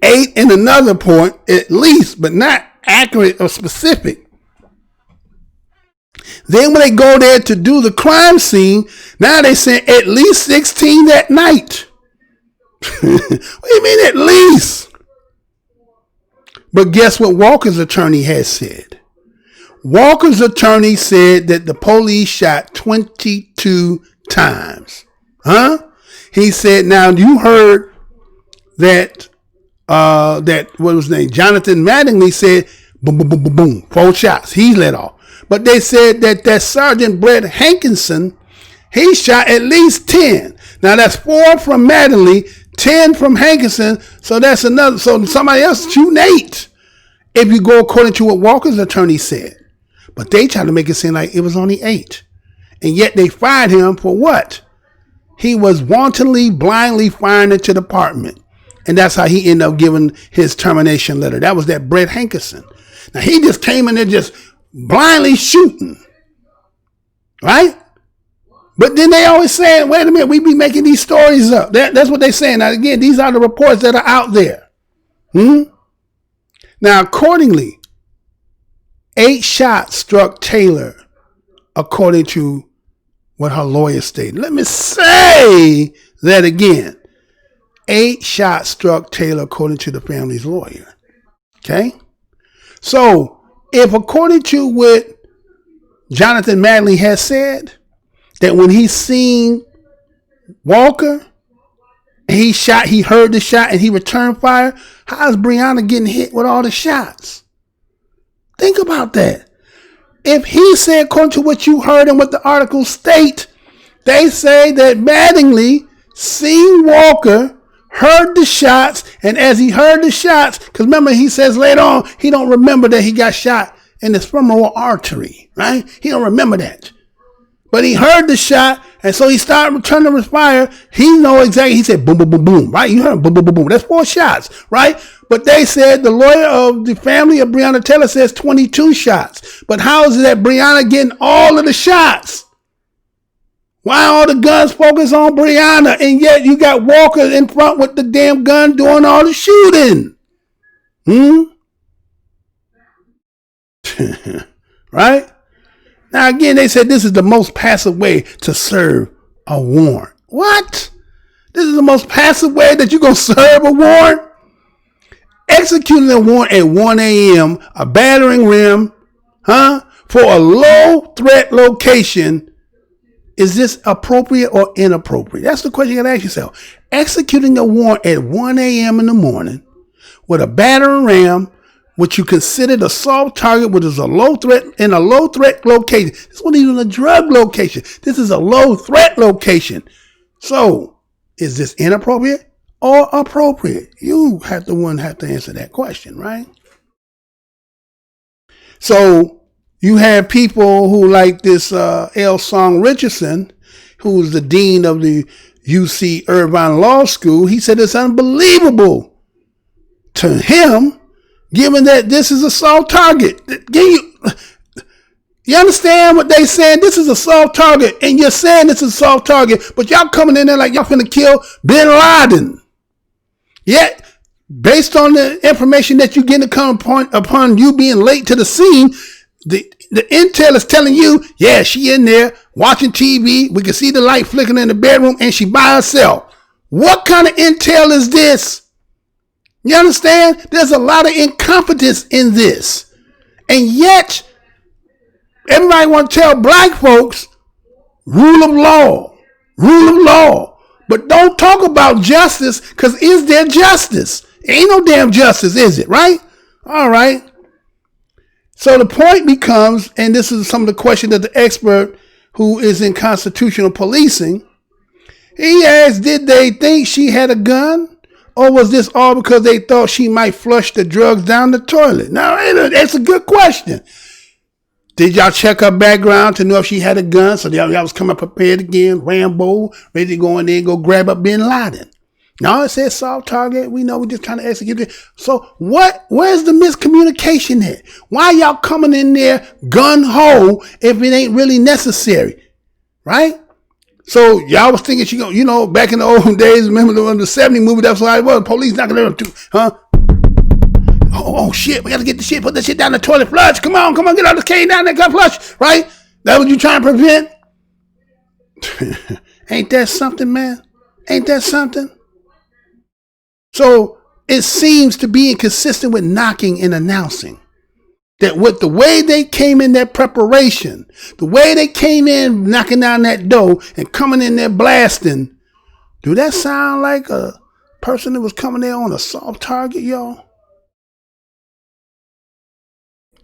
8 in another report, at least, but not accurate or specific. Then when they go there to do the crime scene, now they say at least 16 that night. What do you mean at least? But guess what Walker's attorney has said? Walker's attorney said that the police shot 22 times. He said, now you heard that, what was his name? Jonathan Mattingly said, boom, boom, boom, boom, boom, 4 shots. He let off. But they said that Sergeant Brett Hankinson, he shot at least 10. Now that's 4 from Mattingly, 10 from Hankinson. So that's another. So somebody else shooting 8. If you go according to what Walker's attorney said. But they tried to make it seem like it was only 8. And yet they fired him for what? He was wantonly, blindly firing into the apartment. And that's how he ended up giving his termination letter. That was that Brett Hankinson. Now he just came in there just blindly shooting. Right? But then they always saying, wait a minute, we be making these stories up. That's what they're saying. Now again, these are the reports that are out there. Now accordingly, 8 shots struck Taylor, according to what her lawyer stated. Let me say that again. 8 shots struck Taylor, according to the family's lawyer. Okay? So, if according to what Jonathan Mattingly has said, that when he seen Walker, he heard the shot and he returned fire, how is Breonna getting hit with all the shots? Think about that. if he said, according to what you heard and what the articles state, they say that Mattingly seen Walker, heard the shots, and as he heard the shots, because remember he says later on he don't remember that he got shot in the femoral artery, right? He don't remember that. But he heard the shot, and so he started returning to respire. He know exactly. He said boom, boom, boom, boom, right? You heard him, boom, boom, boom, boom. That's 4 shots, right? But they said the lawyer of the family of Breonna Taylor says 22 shots. But how is it that Breonna getting all of the shots? Why all the guns focus on Breonna, and yet you got Walker in front with the damn gun doing all the shooting? Right? Now, again, they said this is the most passive way to serve a warrant. What? This is the most passive way that you're going to serve a warrant? Executing a warrant at 1 a.m., a battering ram, for a low threat location. Is this appropriate or inappropriate? That's the question you got to ask yourself. Executing a warrant at 1 a.m. in the morning with a battering ram, which you considered a soft target, which is a low threat in a low threat location. This wasn't even a drug location. This is a low threat location. So, is this inappropriate or appropriate? You have to answer that question, right? So, you have people who like this L. Song Richardson, who's the dean of the UC Irvine Law School. He said it's unbelievable to him, given that this is a soft target. You understand what they saying? This is a soft target, and you're saying this is a soft target, but y'all coming in there like y'all finna kill Bin Laden. Yet, based on the information that you get to come upon you being late to the scene, the intel is telling you, yeah, she in there watching TV. We can see the light flickering in the bedroom, and she by herself. What kind of intel is this? You understand? There's a lot of incompetence in this. And yet, everybody want to tell black folks, rule of law. But don't talk about justice, because is there justice? Ain't no damn justice, is it, right? All right. So the point becomes, and this is some of the question that the expert who is in constitutional policing, he asked, did they think she had a gun? Or was this all because they thought she might flush the drugs down the toilet? Now, that's a good question. Did y'all check her background to know if she had a gun? So y'all was coming prepared again, Rambo, ready to go in there and go grab up Bin Laden. No, it says soft target. We know we're just trying to execute it. So where's the miscommunication at? Why y'all coming in there gun-ho if it ain't really necessary? Right? So y'all was thinking she gonna, back in the old days, remember the 70 movie, that's why it was. Police not gonna do, huh? Oh shit, we gotta get the shit, put that shit down the toilet, flush. Come on, get all this cane down there, go flush, right? That what you trying to prevent? Ain't that something, man? Ain't that something? So it seems to be inconsistent with knocking and announcing. That with the way they came in that preparation, the way they came in knocking down that door and coming in there blasting, do that sound like a person that was coming there on a soft target, y'all?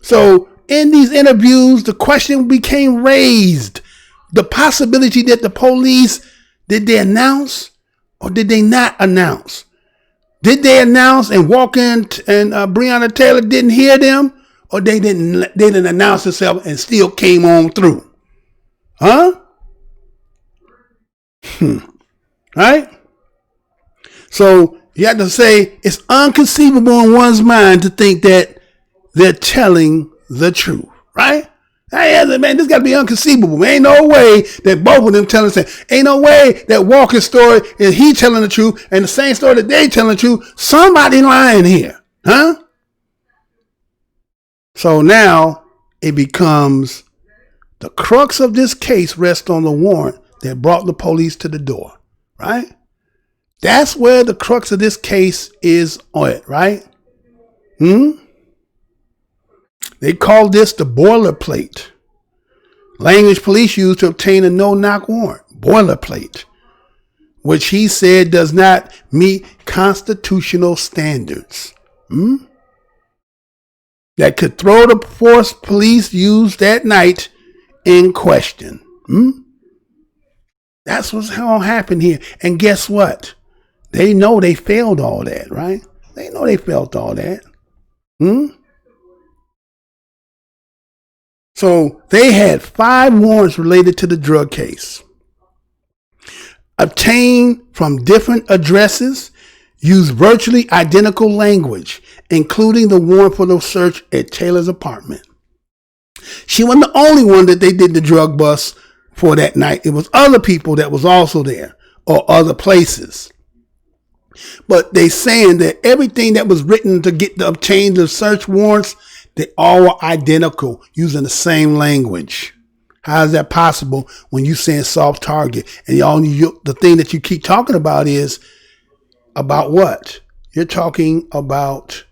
So in these interviews, the question became raised. The possibility that the police, did they announce or did they not announce? Did they announce and walk in and Breonna Taylor didn't hear them? Or they didn't announce themselves and still came on through? Huh? Right? So you have to say it's inconceivable in one's mind to think that they're telling the truth. Right? Man, this got to be inconceivable. Ain't no way that both of them telling the same. Ain't no way that Walker's story is he telling the truth and the same story that they telling the truth. Somebody lying here. Huh? So now it becomes the crux of this case rests on the warrant that brought the police to the door, right? That's where the crux of this case is on it, right? They call this the boilerplate. Language police use to obtain a no-knock warrant. Boilerplate. Which he said does not meet constitutional standards. that could throw the force police used that night in question. That's what's going to happen here. And guess what? They know they failed all that, right? They know they failed all that. So they had 5 warrants related to the drug case, obtained from different addresses, used virtually identical language, including the warrant for the search at Taylor's apartment. She wasn't the only one that they did the drug bust for that night. It was other people that was also there, or other places. But they saying that everything that was written to obtain the search warrants, they all were identical, using the same language. How is that possible when you saying soft target? And the thing that you keep talking about is about what? You're talking about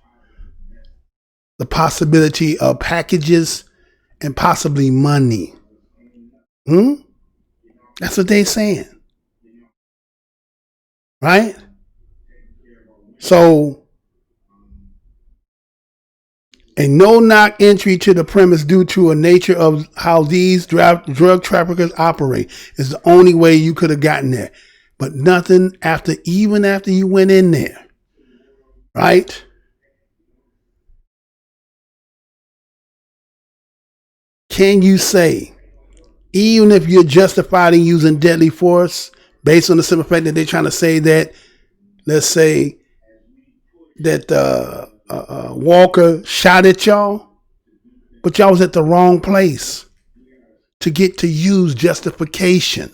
the possibility of packages and possibly money. That's what they're saying. Right? So, a no-knock entry to the premise due to a nature of how these drug traffickers operate is the only way you could have gotten there. But nothing even after you went in there. Right? Can you say, even if you're justified in using deadly force, based on the simple fact that they're trying to say that, let's say, that Walker shot at y'all, but y'all was at the wrong place to get to use justification.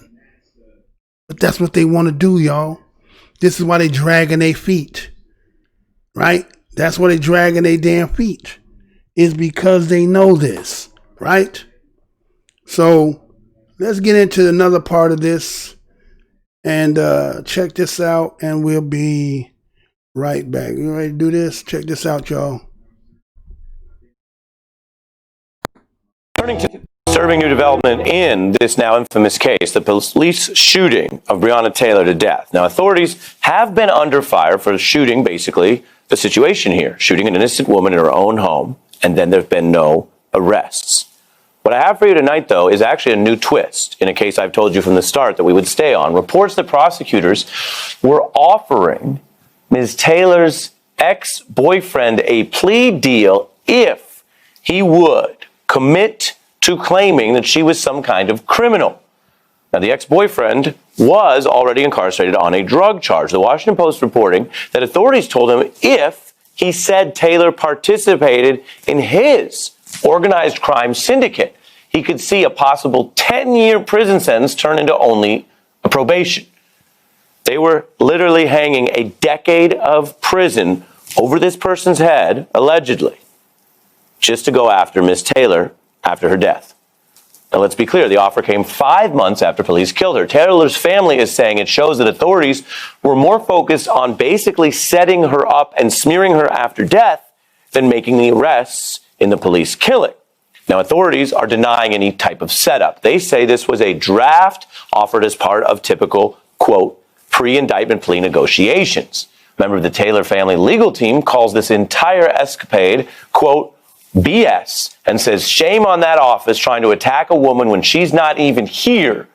But that's what they want to do, y'all. This is why they dragging their feet, right? That's why they dragging their damn feet, is because they know this, right? So let's get into another part of this and check this out, and we'll be right back. You ready to do this? Check this out, y'all. Turning to disturbing new development in this now infamous case, the police shooting of Breonna Taylor to death. Now, authorities have been under fire for shooting, basically, the situation here, shooting an innocent woman in her own home, and then there have been no arrests. What I have for you tonight, though, is actually a new twist in a case I've told you from the start that we would stay on. Reports that prosecutors were offering Ms. Taylor's ex-boyfriend a plea deal if he would commit to claiming that she was some kind of criminal. Now, the ex-boyfriend was already incarcerated on a drug charge. The Washington Post reporting that authorities told him if he said Taylor participated in his organized crime syndicate, he could see a possible 10-year prison sentence turn into only a probation. They were literally hanging a decade of prison over this person's head, allegedly, just to go after Miss Taylor after her death. Now, let's be clear. The offer came 5 months after police killed her. Taylor's family is saying it shows that authorities were more focused on basically setting her up and smearing her after death than making the arrests in the police killing. Now, authorities are denying any type of setup. They say this was a draft offered as part of typical, quote, pre-indictment plea negotiations. A member of the Taylor family legal team calls this entire escapade, quote, BS, and says shame on that office trying to attack a woman when she's not even here.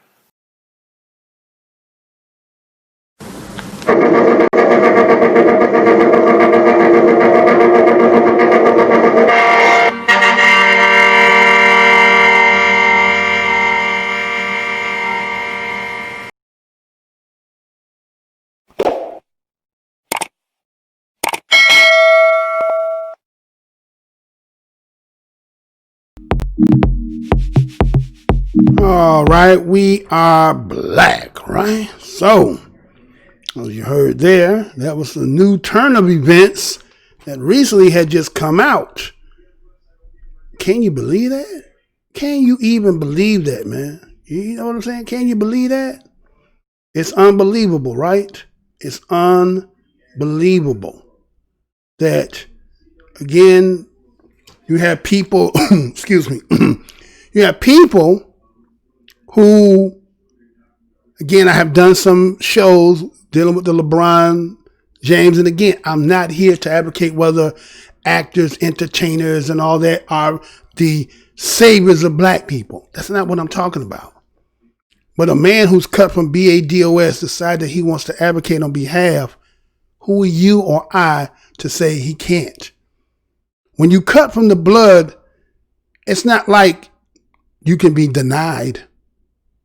All right, we are black, right? So, as you heard there, that was the new turn of events that recently had just come out. Can you believe that? Can you even believe that, man? You know what I'm saying? Can you believe that? It's unbelievable, right? It's unbelievable that, again, you have people, excuse me, you have people who, again, I have done some shows dealing with the LeBron James, and again, I'm not here to advocate whether actors, entertainers, and all that are the saviors of black people. That's not what I'm talking about. But a man who's cut from BADOS decide that he wants to advocate on behalf, who are you or I to say he can't? When you cut from the blood, it's not like you can be denied.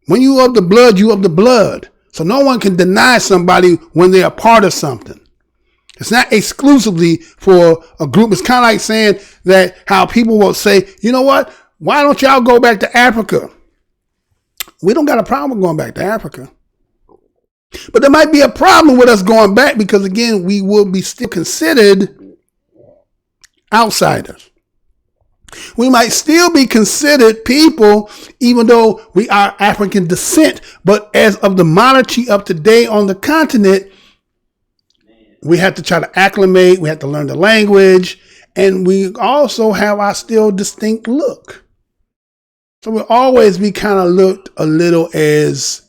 When you of the blood, you of the blood. So no one can deny somebody when they're a part of something. It's not exclusively for a group. It's kind of like saying that how people will say, you know what? Why don't y'all go back to Africa? We don't got a problem going back to Africa. But there might be a problem with us going back because, again, we will be still considered outsiders. We might still be considered people, even though we are African descent. But as of the monarchy of today on the continent, we have to try to acclimate. We have to learn the language. And we also have our still distinct look. So we'll always be kind of looked a little as,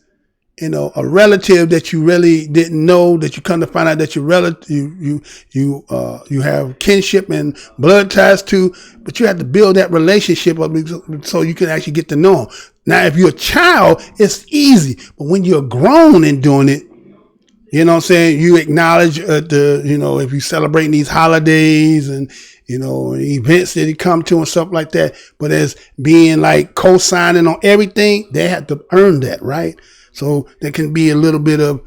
you know, a relative that you really didn't know, that you come to find out that your relative, you have kinship and blood ties to, but you have to build that relationship up so you can actually get to know them. Now, if you're a child, it's easy, but when you're grown and doing it, you know what I'm saying? You acknowledge if you celebrating these holidays and, you know, events that you come to and stuff like that, but as being like co-signing on everything, they have to earn that, right? So there can be a little bit of,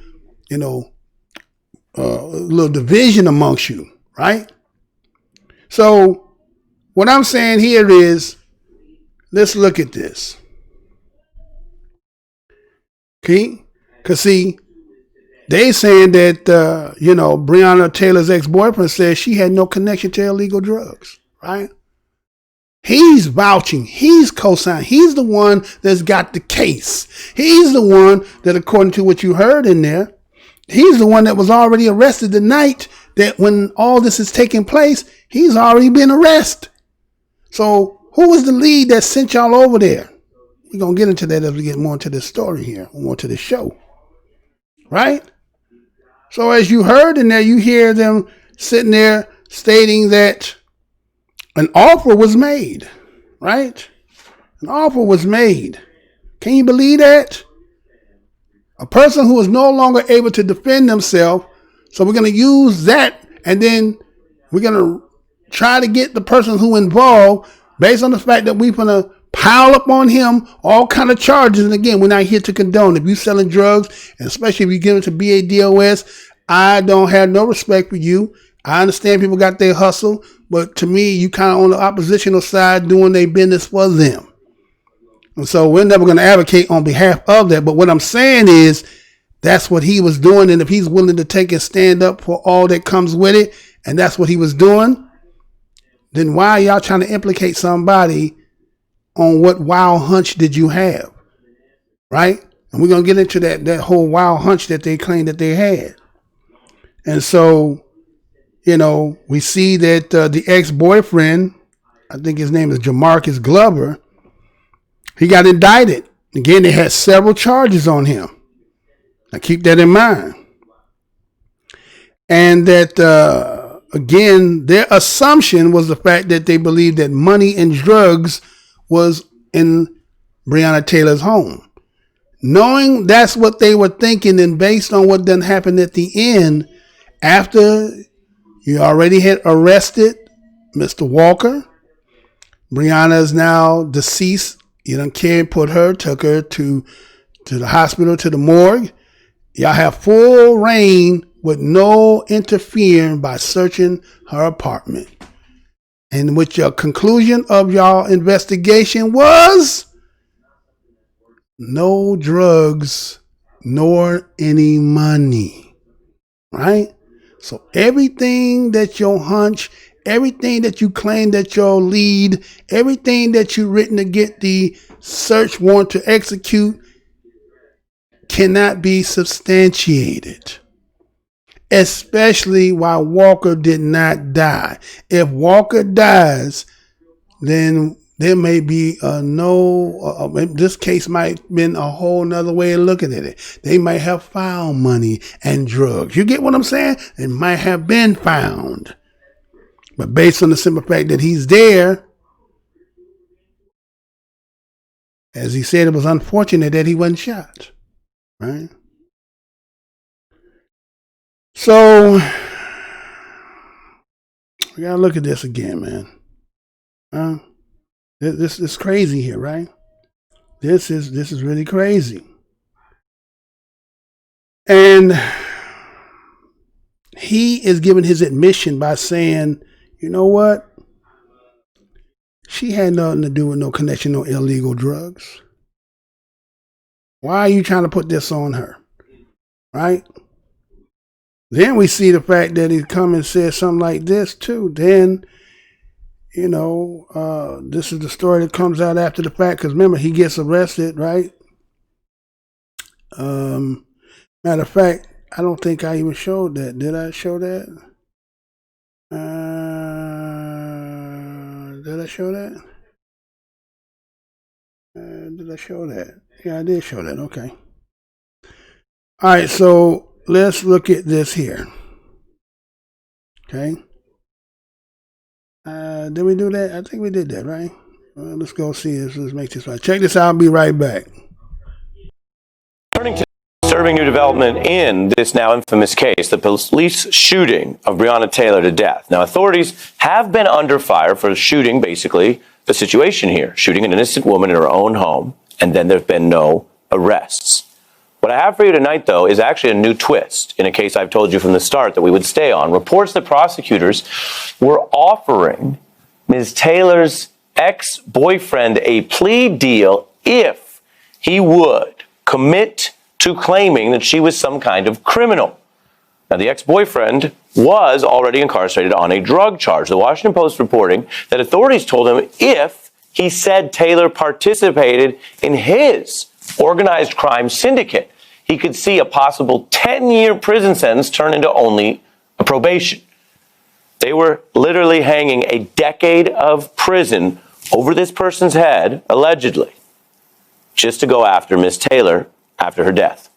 you know, a little division amongst you, right? So what I'm saying here is, let's look at this. Okay? Because see, they saying that, Breonna Taylor's ex-boyfriend says she had no connection to illegal drugs, right? He's vouching. He's co-signing. He's the one that's got the case. He's the one that, according to what you heard in there, he's the one that was already arrested the night that when all this is taking place, he's already been arrested. So who was the lead that sent y'all over there? We're going to get into that as we get more into this story here, more into the show, right? So as you heard in there, you hear them sitting there stating that an offer was made, right? An offer was made. Can you believe that? A person who is no longer able to defend themselves. So we're going to use that, and then we're going to try to get the person who involved based on the fact that we're going to pile up on him all kind of charges. And again, we're not here to condone. If you're selling drugs, and especially if you give it to BADOS, I don't have no respect for you. I understand people got their hustle, but to me, you kind of on the oppositional side doing their business for them. And so we're never going to advocate on behalf of that. But what I'm saying is that's what he was doing. And if he's willing to take and stand up for all that comes with it, and that's what he was doing, then why are y'all trying to implicate somebody on what wild hunch did you have? Right? And we're going to get into that whole wild hunch that they claimed that they had. And so, you know, we see that the ex-boyfriend, I think his name is Jamarcus Glover, he got indicted. Again, they had several charges on him. Now keep that in mind. And that, again, their assumption was the fact that they believed that money and drugs was in Breonna Taylor's home. Knowing that's what they were thinking, and based on what done happened at the end, after you already had arrested Mr. Walker, Breonna is now deceased. You don't care, took her to the hospital, to the morgue. Y'all have full reign with no interfering by searching her apartment. And what your conclusion of y'all investigation was? No drugs, nor any money. Right? So everything that your hunch, everything that you claim that your lead, everything that you written to get the search warrant to execute cannot be substantiated. Especially while Walker did not die. If Walker dies, then there may be this case might have been a whole nother way of looking at it. They might have found money and drugs. You get what I'm saying? It might have been found. But based on the simple fact that he's there, as he said, it was unfortunate that he wasn't shot. Right? So, we gotta look at this again, man. This is crazy here, right? This is really crazy. And he is giving his admission by saying, you know what? She had nothing to do with no connection, no illegal drugs. Why are you trying to put this on her? Right? Then we see the fact that he come and said something like this too. Then, you know, this is the story that comes out after the fact. Because remember, he gets arrested, right? Matter of fact, I don't think I even showed that. Did I show that? Did I show that? Did I show that? Yeah, I did show that. Okay. All right, so let's look at this here. Okay. Did we do that? I think we did that, right? Let's go see this. Let's make this right. Check this out. I'll be right back. Turning to disturbing new development in this now infamous case, the police shooting of Breonna Taylor to death. Now, authorities have been under fire for shooting, basically, the situation here, shooting an innocent woman in her own home, and then there's been no arrests. What I have for you tonight, though, is actually a new twist in a case I've told you from the start that we would stay on. Reports that prosecutors were offering Ms. Taylor's ex-boyfriend a plea deal if he would commit to claiming that she was some kind of criminal. Now, the ex-boyfriend was already incarcerated on a drug charge. The Washington Post reporting that authorities told him if he said Taylor participated in his organized crime syndicate, he could see a possible 10-year prison sentence turn into only a probation. They were literally hanging a decade of prison over this person's head, allegedly, just to go after Miss Taylor after her death.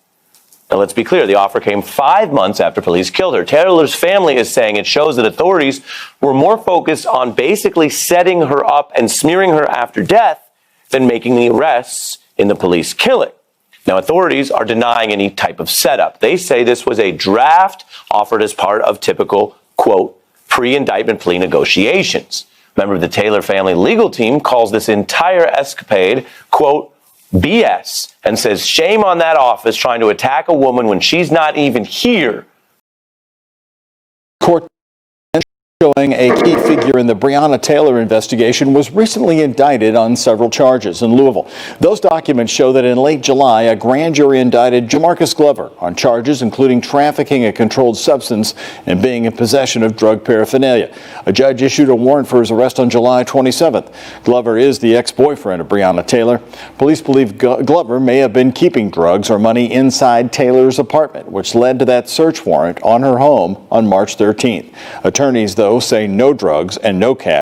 Now, let's be clear, the offer came 5 months after police killed her. Taylor's family is saying it shows that authorities were more focused on basically setting her up and smearing her after death than making the arrests in the police killing. Now, authorities are denying any type of setup. They say this was a draft offered as part of typical, quote, pre-indictment plea negotiations. A member of the Taylor family legal team calls this entire escapade, quote, BS, and says shame on that office trying to attack a woman when she's not even here. Court showing a key figure in the Breonna Taylor investigation was recently indicted on several charges in Louisville. Those documents show that in late July, a grand jury indicted Jamarcus Glover on charges including trafficking a controlled substance and being in possession of drug paraphernalia. A judge issued a warrant for his arrest on July 27th. Glover is the ex-boyfriend of Breonna Taylor. Police believe Glover may have been keeping drugs or money inside Taylor's apartment, which led to that search warrant on her home on March 13th. Attorneys, though, say no drugs and no cash.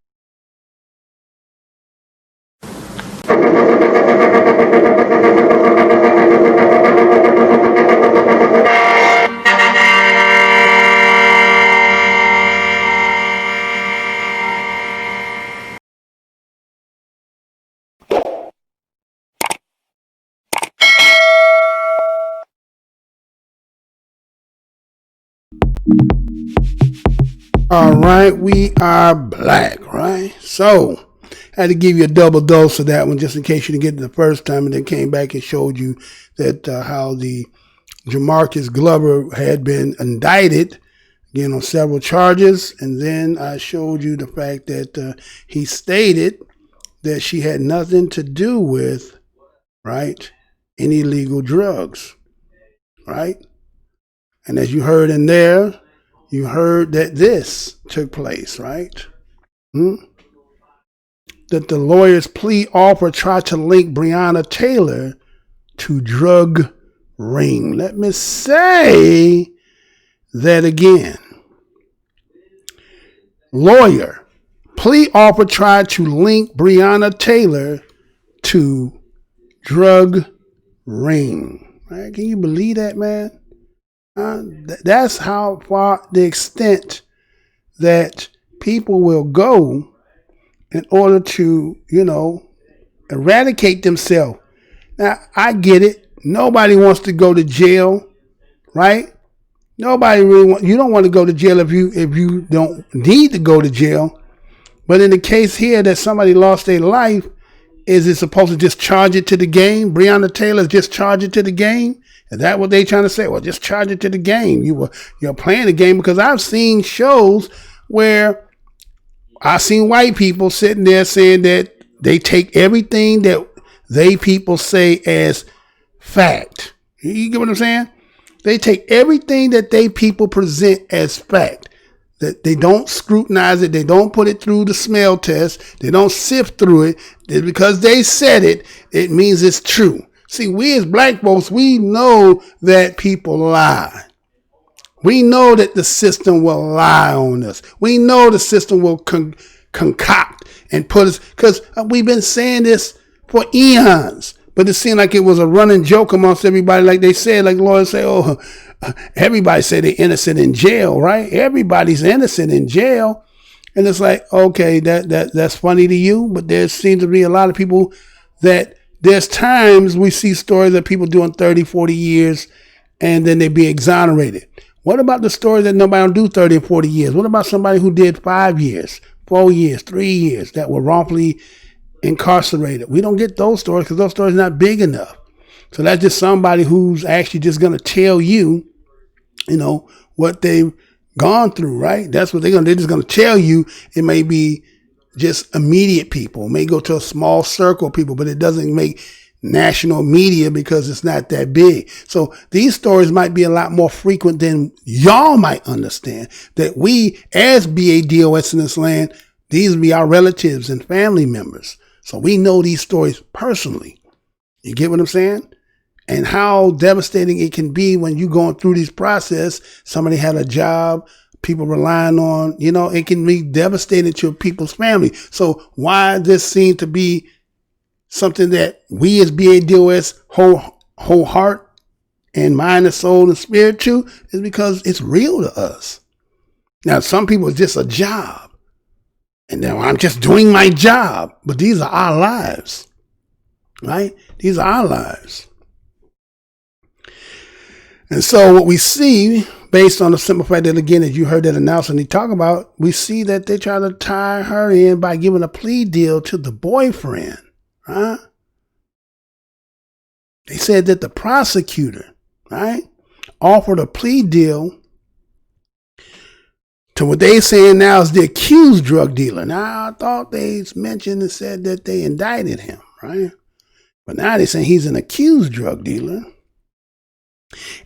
All right, we are black, right? So, I had to give you a double dose of that one just in case you didn't get it the first time, and then came back and showed you that how the Jamarcus Glover had been indicted, again, on several charges. And then I showed you the fact that he stated that she had nothing to do with, right, any illegal drugs, right? And as you heard in there, you heard that this took place, right? That the lawyer's plea offer tried to link Breonna Taylor to drug ring. Let me say that again. Lawyer, plea offer tried to link Breonna Taylor to drug ring. Right? Can you believe that, man? That's how far the extent that people will go in order to, eradicate themselves. Now, I get it. Nobody wants to go to jail, right? Nobody really you don't want to go to jail if you don't need to go to jail. But in the case here that somebody lost their life, is it supposed to just charge it to the game? Breonna Taylor, just charge it to the game? Is that what they trying to say? Well, just charge it to the game. You're playing the game, because I've seen shows where I've seen white people sitting there saying that they take everything that they people say as fact. You get what I'm saying? They take everything that they people present as fact. That they don't scrutinize it. They don't put it through the smell test. They don't sift through it. Because they said it, it means it's true. See, we as black folks, we know that people lie. We know that the system will lie on us. We know the system will concoct and put us, because we've been saying this for eons. But it seemed like it was a running joke amongst everybody. Like they said, like lawyers say, oh, everybody say they're innocent in jail, right? Everybody's innocent in jail. And it's like, okay, that's funny to you. But there seems to be a lot of people that there's times we see stories of people doing 30, 40 years and then they be exonerated. What about the story that nobody will do 30 and 40 years? What about somebody who did 5 years, 4 years, 3 years that were wrongfully incarcerated? We don't get those stories because those stories are not big enough. So that's just somebody who's actually just going to tell you, what they've gone through, right? That's what they're just going to tell you. It may be just immediate people, it may go to a small circle of people, but it doesn't make national media because it's not that big. So these stories might be a lot more frequent than y'all might understand. That we, as BADOS in this land, these will be our relatives and family members. So we know these stories personally. You get what I'm saying? And how devastating it can be when you're going through this process. Somebody had a job, people relying on, it can be devastating to people's family. So why this seem to be something that we as BADOS whole heart and mind and soul and spirit to, is because it's real to us. Now, some people, it's just a job. And now I'm just doing my job. But these are our lives, right? These are our lives. And so what we see, based on the simple fact that, again, as you heard that announcement he talked about, we see that they try to tie her in by giving a plea deal to the boyfriend, right? They said that the prosecutor, right, offered a plea deal to what they saying now is the accused drug dealer. Now, I thought they mentioned and said that they indicted him, right? But now they're saying he's an accused drug dealer.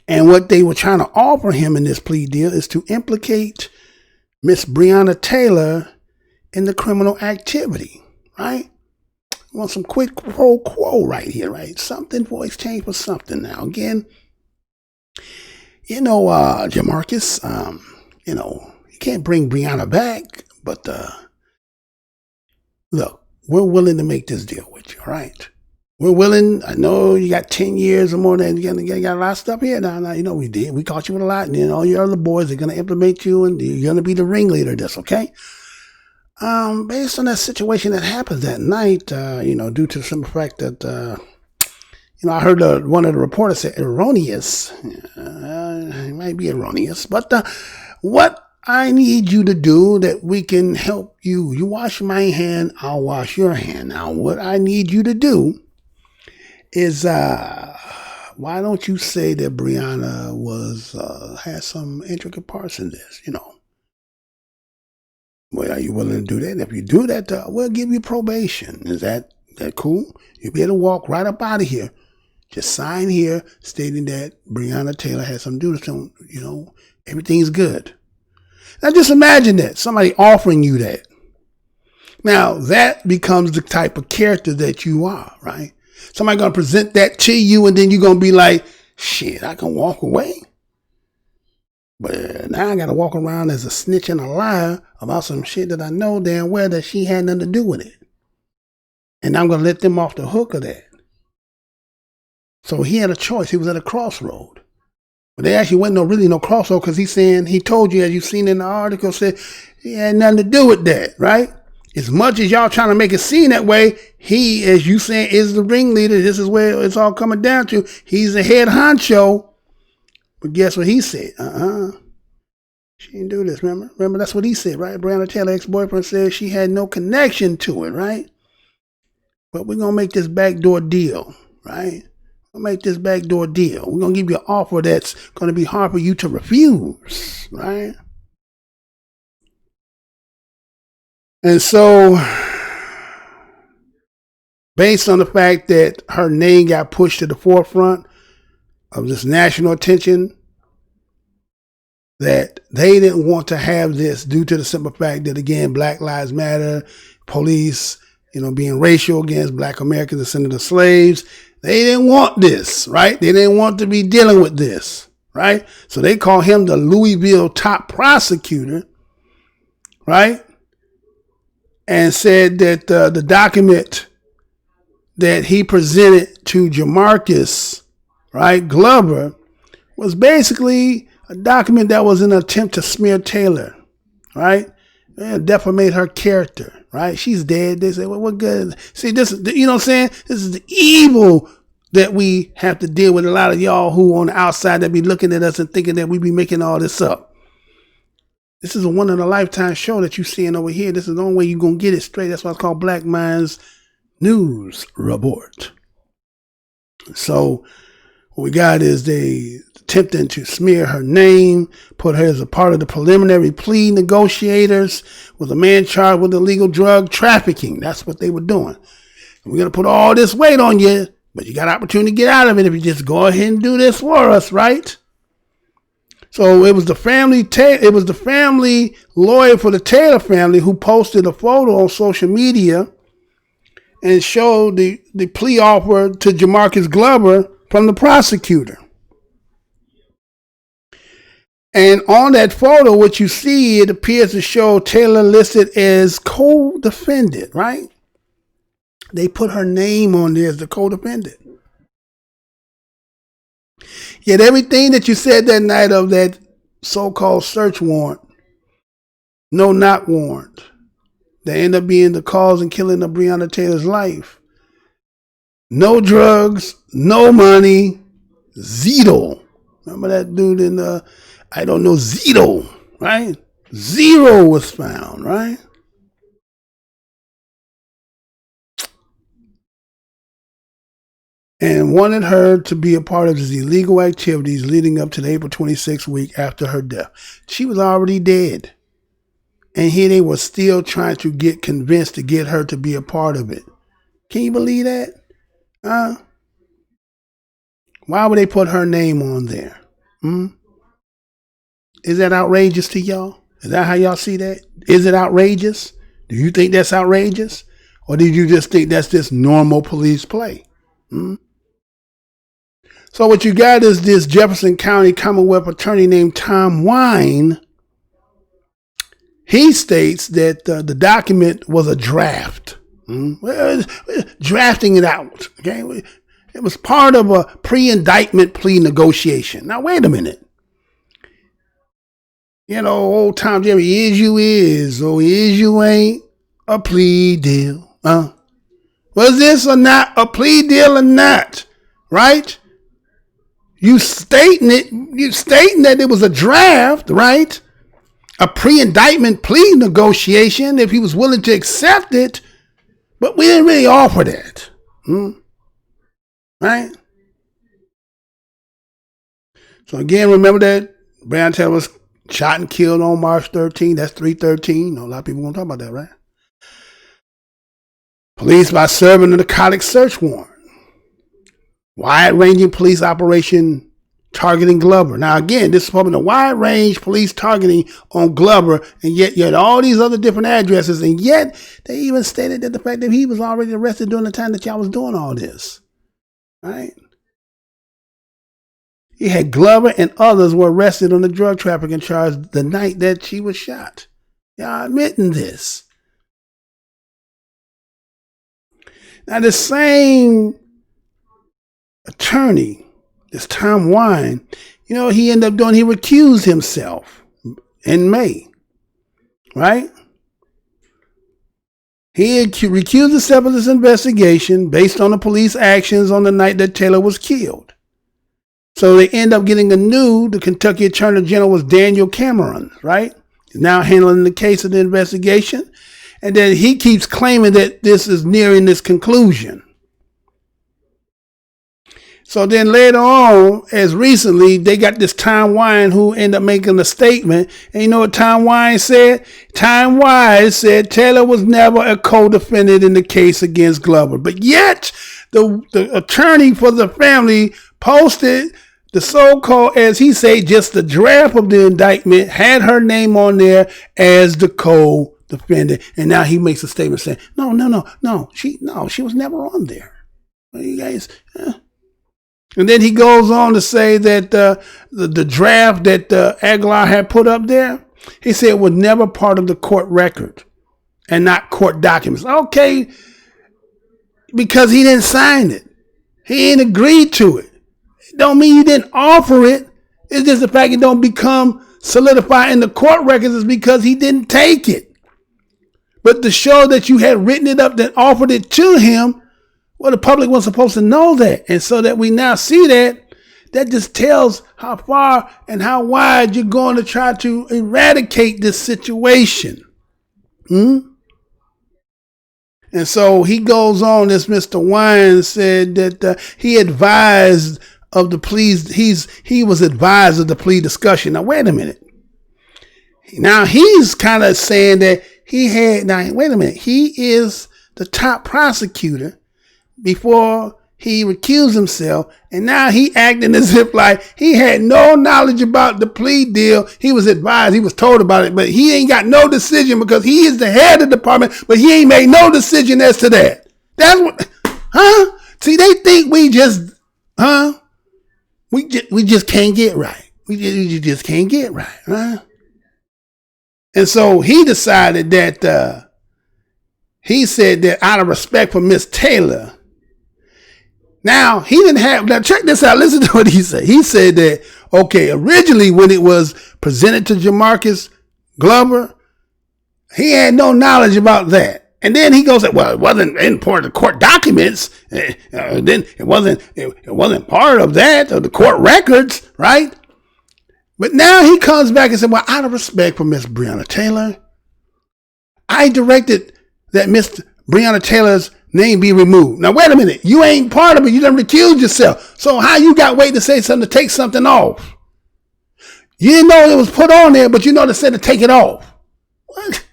And what they were trying to offer him in this plea deal is to implicate Miss Breonna Taylor in the criminal activity, right? I want some quid pro quo right here, right? Something for exchange for something. Now, again, Jamarcus, you can't bring Breonna back, but look, we're willing to make this deal with you, all right? We're willing. I know you got 10 years or more than you got a lot of stuff here. Now, we did. We caught you with a lot. And then all your other boys are going to implement you and you're going to be the ringleader of this, okay? Based on that situation that happens that night, due to the simple fact that, I heard one of the reporters say erroneous. It might be erroneous. But what I need you to do that we can help you. You wash my hand, I'll wash your hand. Now, what I need you to do is why don't you say that Breonna has some intricate parts in this, Well, are you willing to do that? And if you do that, we'll give you probation. Is that cool? You'll be able to walk right up out of here. Just sign here stating that Breonna Taylor has something to do with it. Everything's good. Now just imagine that, somebody offering you that. Now that becomes the type of character that you are, right? Somebody going to present that to you and then you're going to be like, shit, I can walk away. But now I got to walk around as a snitch and a liar about some shit that I know damn well that she had nothing to do with it. And I'm going to let them off the hook of that. So he had a choice. He was at a crossroad. But there actually wasn't really no crossover because he's saying, he told you, as you've seen in the article, said he had nothing to do with that, right? As much as y'all trying to make it seem that way, he, as you saying, is the ringleader. This is where it's all coming down to. He's the head honcho. But guess what he said? She didn't do this, remember? Remember, that's what he said, right? Breonna Taylor, ex-boyfriend, said she had no connection to it, right? But we're going to make this backdoor deal, right? We'll make this backdoor deal. We're going to give you an offer that's going to be hard for you to refuse, right? And so, based on the fact that her name got pushed to the forefront of this national attention, that they didn't want to have this due to the simple fact that, again, Black Lives Matter, police, being racial against Black Americans, descendants of slaves. They didn't want this, right? They didn't want to be dealing with this, right? So they call him the Louisville top prosecutor, right? And said that the document that he presented to Jamarcus, right, Glover, was basically a document that was an attempt to smear Taylor, right? And defamate her character, right? She's dead. They say, well, what good? See, this is, you know what I'm saying? This is the evil that we have to deal with. A lot of y'all who on the outside that be looking at us and thinking that we be making all this up. This is a one-in-a-lifetime show that you seeing over here. This is the only way you're going to get it straight. That's why it's called Black Minds News Report. So what we got is they attempting to smear her name, put her as a part of the preliminary plea negotiators with a man charged with illegal drug trafficking. That's what they were doing. And we're going to put all this weight on you, but you got opportunity to get out of it if you just go ahead and do this for us, right? So it was the family lawyer for the Taylor family who posted a photo on social media and showed the plea offer to Jamarcus Glover from the prosecutor. And on that photo, what you see, it appears to show Taylor listed as co-defendant, right? They put her name on there as the co-defendant. Yet everything that you said that night of that so-called search warrant, no knock warrant, that ended up being the cause and killing of Breonna Taylor's life. No drugs, no money, zero. Remember that dude in Zito, right? Zero was found, right? And wanted her to be a part of his illegal activities leading up to the April 26th week after her death. She was already dead. And here they were still trying to get convinced to get her to be a part of it. Can you believe that? Why would they put her name on there? Is that outrageous to y'all? Is that how y'all see that? Is it outrageous? Do you think that's outrageous? Or did you just think that's just normal police play? So what you got is this Jefferson County Commonwealth attorney named Tom Wine. He states that the document was a draft. Drafting it out. Okay, it was part of a pre-indictment plea negotiation. Now wait a minute. Old Tom Jerry, is you is, or is you ain't a plea deal. Was this or not a plea deal or not? Right? You stating that it was a draft, right? A pre-indictment plea negotiation if he was willing to accept it, but we didn't really offer that. Right? So again, remember that Breonna Taylor was shot and killed on March 13th. That's 3/13. A lot of people won't talk about that, right? Police by serving a narcotic search warrant. Wide-ranging police operation targeting Glover. Now, again, this is probably a wide-range police targeting on Glover, and yet all these other different addresses, and yet they even stated that the fact that he was already arrested during the time that y'all was doing all this, right? He had Glover and others were arrested on the drug trafficking charge the night that she was shot. Y'all admitting this. Now, the same attorney, this Tom Wine, you know what he ended up doing? He recused himself in May, right? He recused himself of this investigation based on the police actions on the night that Taylor was killed. So they end up getting the Kentucky Attorney General was Daniel Cameron, right? He's now handling the case of the investigation. And then he keeps claiming that this is nearing this conclusion. So then later on, as recently, they got this Tom Wine who ended up making a statement. And you know what Tom Wine said? Tom Wine said Taylor was never a co-defendant in the case against Glover. But yet, the attorney for the family posted the so-called, as he said, just the draft of the indictment, had her name on there as the co-defendant. And now he makes a statement saying, no, she was never on there. You guys... And then he goes on to say that the draft that Aguilar had put up there, he said was never part of the court record and not court documents. Okay, because he didn't sign it. He ain't agreed to it. It don't mean you didn't offer it. It's just the fact it don't become solidified in the court records is because he didn't take it. But to show that you had written it up, that offered it to him, well, the public was supposed to know that. And so that we now see that just tells how far and how wide you're going to try to eradicate this situation. And so he goes on, this Mr. Wine said that he advised of the pleas. He was advised of the plea discussion. Now, wait a minute. Now, he's kind of saying that wait a minute. He is the top prosecutor before he recused himself, and now he acting as if like he had no knowledge about the plea deal. He was advised, he was told about it, but he ain't got no decision because he is the head of the department, but he ain't made no decision as to that. That's what, See, they think we just, we just can't get right. We just can't get right, And so he decided that, he said that out of respect for Miss Taylor. Now, check this out. Listen to what he said. He said that, okay, originally when it was presented to Jamarcus Glover, he had no knowledge about that. And then he goes, well, it wasn't in part of the court documents. Then it wasn't part of that, of the court records, right? But now he comes back and said, well, out of respect for Miss Breonna Taylor, I directed that Miss Breonna Taylor's name be removed. Now, wait a minute. You ain't part of it. You done recused yourself. So how you got weight to say something to take something off? You didn't know it was put on there, but you know they said to take it off. What?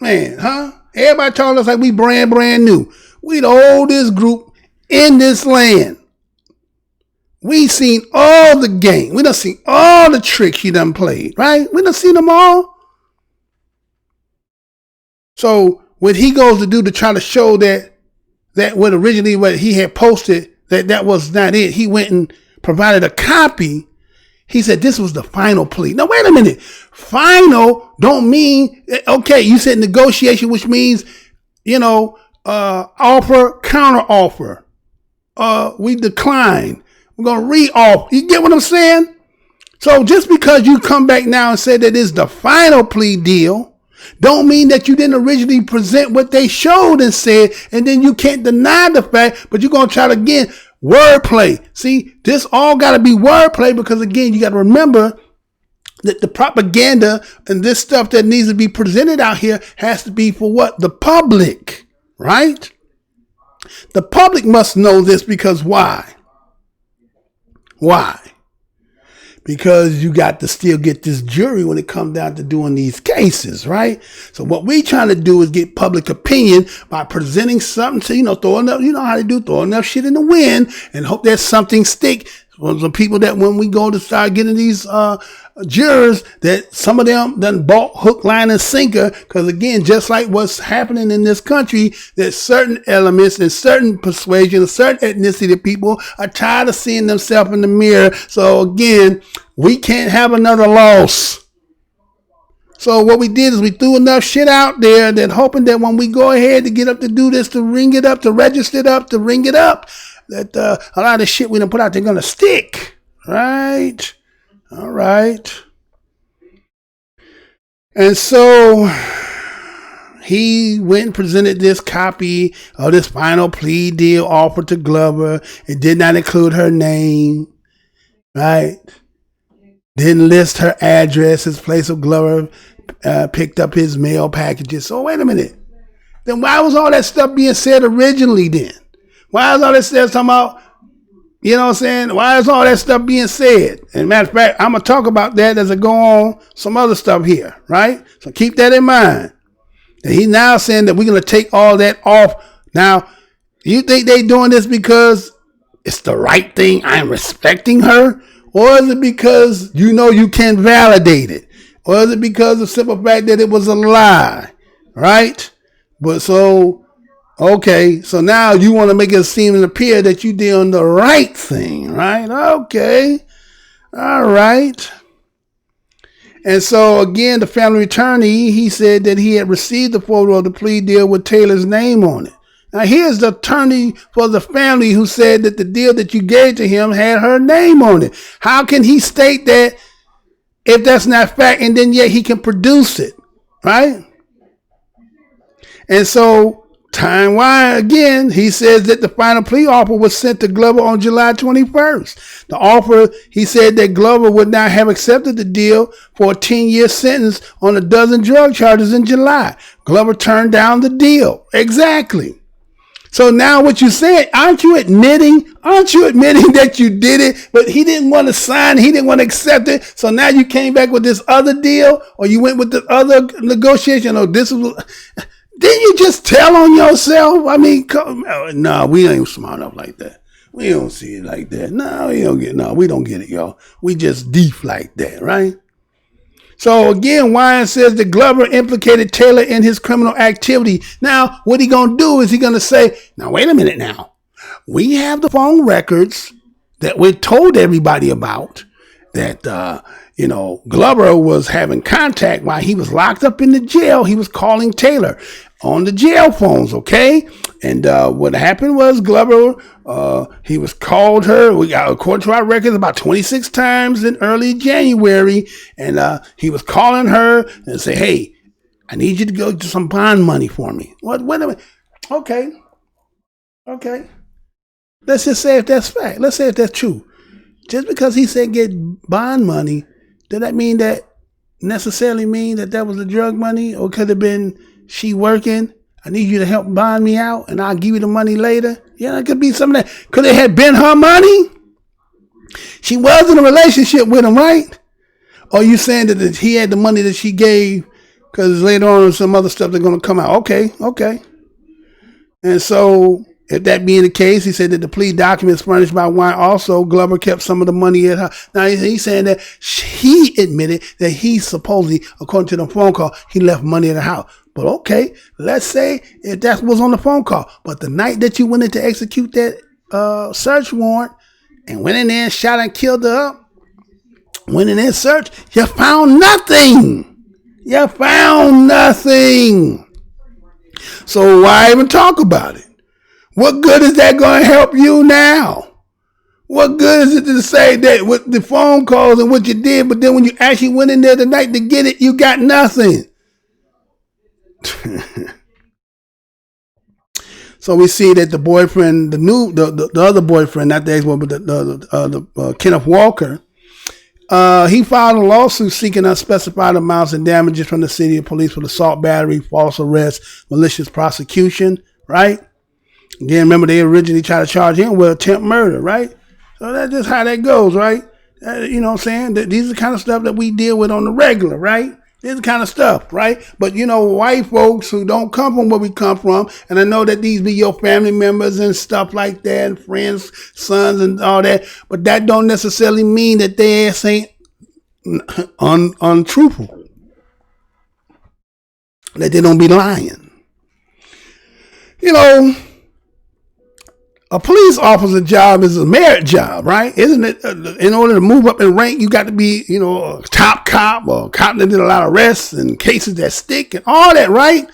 Man, Everybody talking us like we brand new. We the oldest group in this land. We seen all the game. We done seen all the tricks he done played, right? We done seen them all. So what he goes to do to try to show that what originally what he had posted, that was not it. He went and provided a copy. He said this was the final plea. Now, wait a minute. Final don't mean, okay, you said negotiation, which means, offer, counter offer. We decline. We're going to re-offer. You get what I'm saying? So just because you come back now and say that it's the final plea deal, don't mean that you didn't originally present what they showed and said, and then you can't deny the fact, but you're going to try to, again, wordplay. See, this all got to be wordplay because, again, you got to remember that the propaganda and this stuff that needs to be presented out here has to be for what? The public, right? The public must know this because why? Why? Because you got to still get this jury when it comes down to doing these cases, right? So what we trying to do is get public opinion by presenting something to, throw enough shit in the wind and hope that something stick. Well, the people that when we go to start getting these jurors, that some of them done bought hook, line, and sinker. Because again, just like what's happening in this country, that certain elements and certain persuasions, certain ethnicity of people are tired of seeing themselves in the mirror. So again, we can't have another loss. So what we did is we threw enough shit out there that hoping that when we go ahead to get up to do this, to ring it up, to register it up, to ring it up, that a lot of the shit we done put out there gonna stick, right? All right. And so he went and presented this copy of this final plea deal offer to Glover. It did not include her name, right? Didn't list her address, his place of Glover picked up his mail packages. So wait a minute. Then why was all that stuff being said originally then? Why is all that stuff talking about, you know what I'm saying? Why is all that stuff being said? And matter of fact, I'm going to talk about that as I go on some other stuff here, right? So keep that in mind. And he's now saying that we're going to take all that off. Now, you think they doing this because it's the right thing, I'm respecting her? Or is it because you know you can validate it? Or is it because of the simple fact that it was a lie? Right? But so, okay, so now you want to make it seem and appear that you're doing the right thing, right? Okay. All right. And so again, the family attorney, he said that he had received the photo of the plea deal with Taylor's name on it. Now here's the attorney for the family who said that the deal that you gave to him had her name on it. How can he state that if that's not fact, and then yet he can produce it, right? And so time-wise, again, he says that the final plea offer was sent to Glover on July 21st. The offer, he said that Glover would not have accepted the deal for a 10-year sentence on a dozen drug charges in July. Glover turned down the deal. Exactly. So now what you said, aren't you admitting that you did it, but he didn't want to sign, he didn't want to accept it. So now you came back with this other deal, or you went with the other negotiation, or this was, didn't you just tell on yourself? I mean, no, we ain't smart enough like that. We don't see it like that. No, we don't get it, y'all. We just deep like that, right? So again, Wine says that Glover implicated Taylor in his criminal activity. Now, what he gonna do is he gonna say, now wait a minute now. We have the phone records that we told everybody about that, Glover was having contact while he was locked up in the jail. He was calling Taylor on the jail phones, okay? And what happened was Glover, he was called her, according to our records, about 26 times in early January. And he was calling her and say, hey, I need you to go to some bond money for me. What? Wait a minute. Okay. Let's just say if that's fact. Let's say if that's true. Just because he said get bond money, did that mean that necessarily mean that was the drug money? Or could have been she working? I need you to help bond me out and I'll give you the money later. Yeah, it could be something that could it have been her money? She was in a relationship with him, right? Or you saying that he had the money that she gave because later on some other stuff that's going to come out. Okay. And so if that being the case, he said that the plea documents furnished by Wine also, Glover kept some of the money at her. Now he's saying that he admitted that he supposedly, according to the phone call, he left money at the house. But okay, let's say if that was on the phone call. But the night that you went in to execute that search warrant and went in there and shot and killed her up, went in there and searched, you found nothing. So why even talk about it? What good is that going to help you now? What good is it to say that with the phone calls and what you did, but then when you actually went in there tonight to get it, you got nothing? So we see that the boyfriend, the other boyfriend, not the ex-boyfriend, but the Kenneth Walker, he filed a lawsuit seeking unspecified amounts of damages from the city of police for assault, battery, false arrest, malicious prosecution, right? Again, remember they originally tried to charge him with attempt murder, right? So that's just how that goes, right? You know what I'm saying? These are the kind of stuff that we deal with on the regular, right? This is the kind of stuff, right? But white folks who don't come from where we come from, and I know that these be your family members and stuff like that, and friends, sons, and all that, but that don't necessarily mean that they ass ain't untruthful. That they don't be lying. A police officer job is a merit job, right? Isn't it? In order to move up in rank, you got to be, a top cop or a cop that did a lot of arrests and cases that stick and all that, right?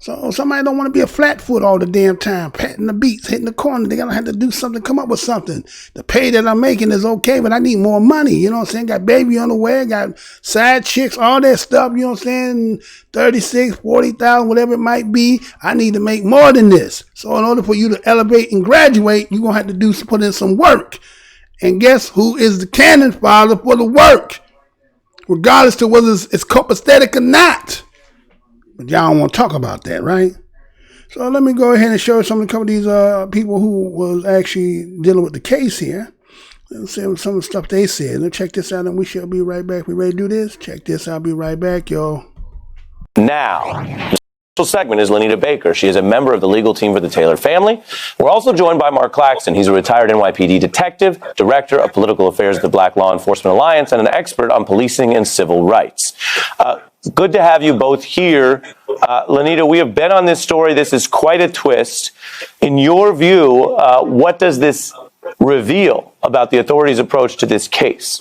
So somebody don't want to be a flatfoot all the damn time, patting the beats, hitting the corner. They're going to have to do something, come up with something. The pay that I'm making is okay, but I need more money. You know what I'm saying? Got baby on the way, got side chicks, all that stuff. You know what I'm saying? 36, 40,000, whatever it might be. I need to make more than this. So in order for you to elevate and graduate, you're going to have to put in some work. And guess who is the cannon father for the work? Regardless to whether it's copacetic or not. But y'all don't want to talk about that, right? So let me go ahead and show some of these people who was actually dealing with the case here. Let's see some of the stuff they said. Let's check this out and we shall be right back. We ready to do this? Check this out. I'll be right back, y'all. Now, the segment is Lenita Baker. She is a member of the legal team for the Taylor family. We're also joined by Mark Claxton. He's a retired NYPD detective, director of political affairs at the Black Law Enforcement Alliance, and an expert on policing and civil rights. Good to have you both here. Lenita, we have been on this story. This is quite a twist. In your view, what does this reveal about the authorities' approach to this case?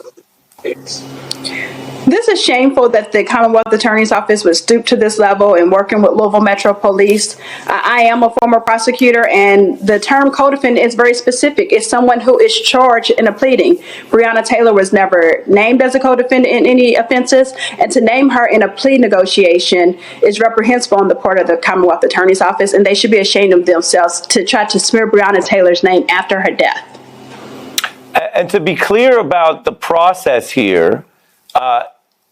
This is shameful that the Commonwealth Attorney's Office would stoop to this level in working with Louisville Metro Police. I am a former prosecutor, and the term co-defendant is very specific. It's someone who is charged in a pleading. Breonna Taylor was never named as a co-defendant in any offenses, and to name her in a plea negotiation is reprehensible on the part of the Commonwealth Attorney's Office, and they should be ashamed of themselves to try to smear Breonna Taylor's name after her death. And to be clear about the process here,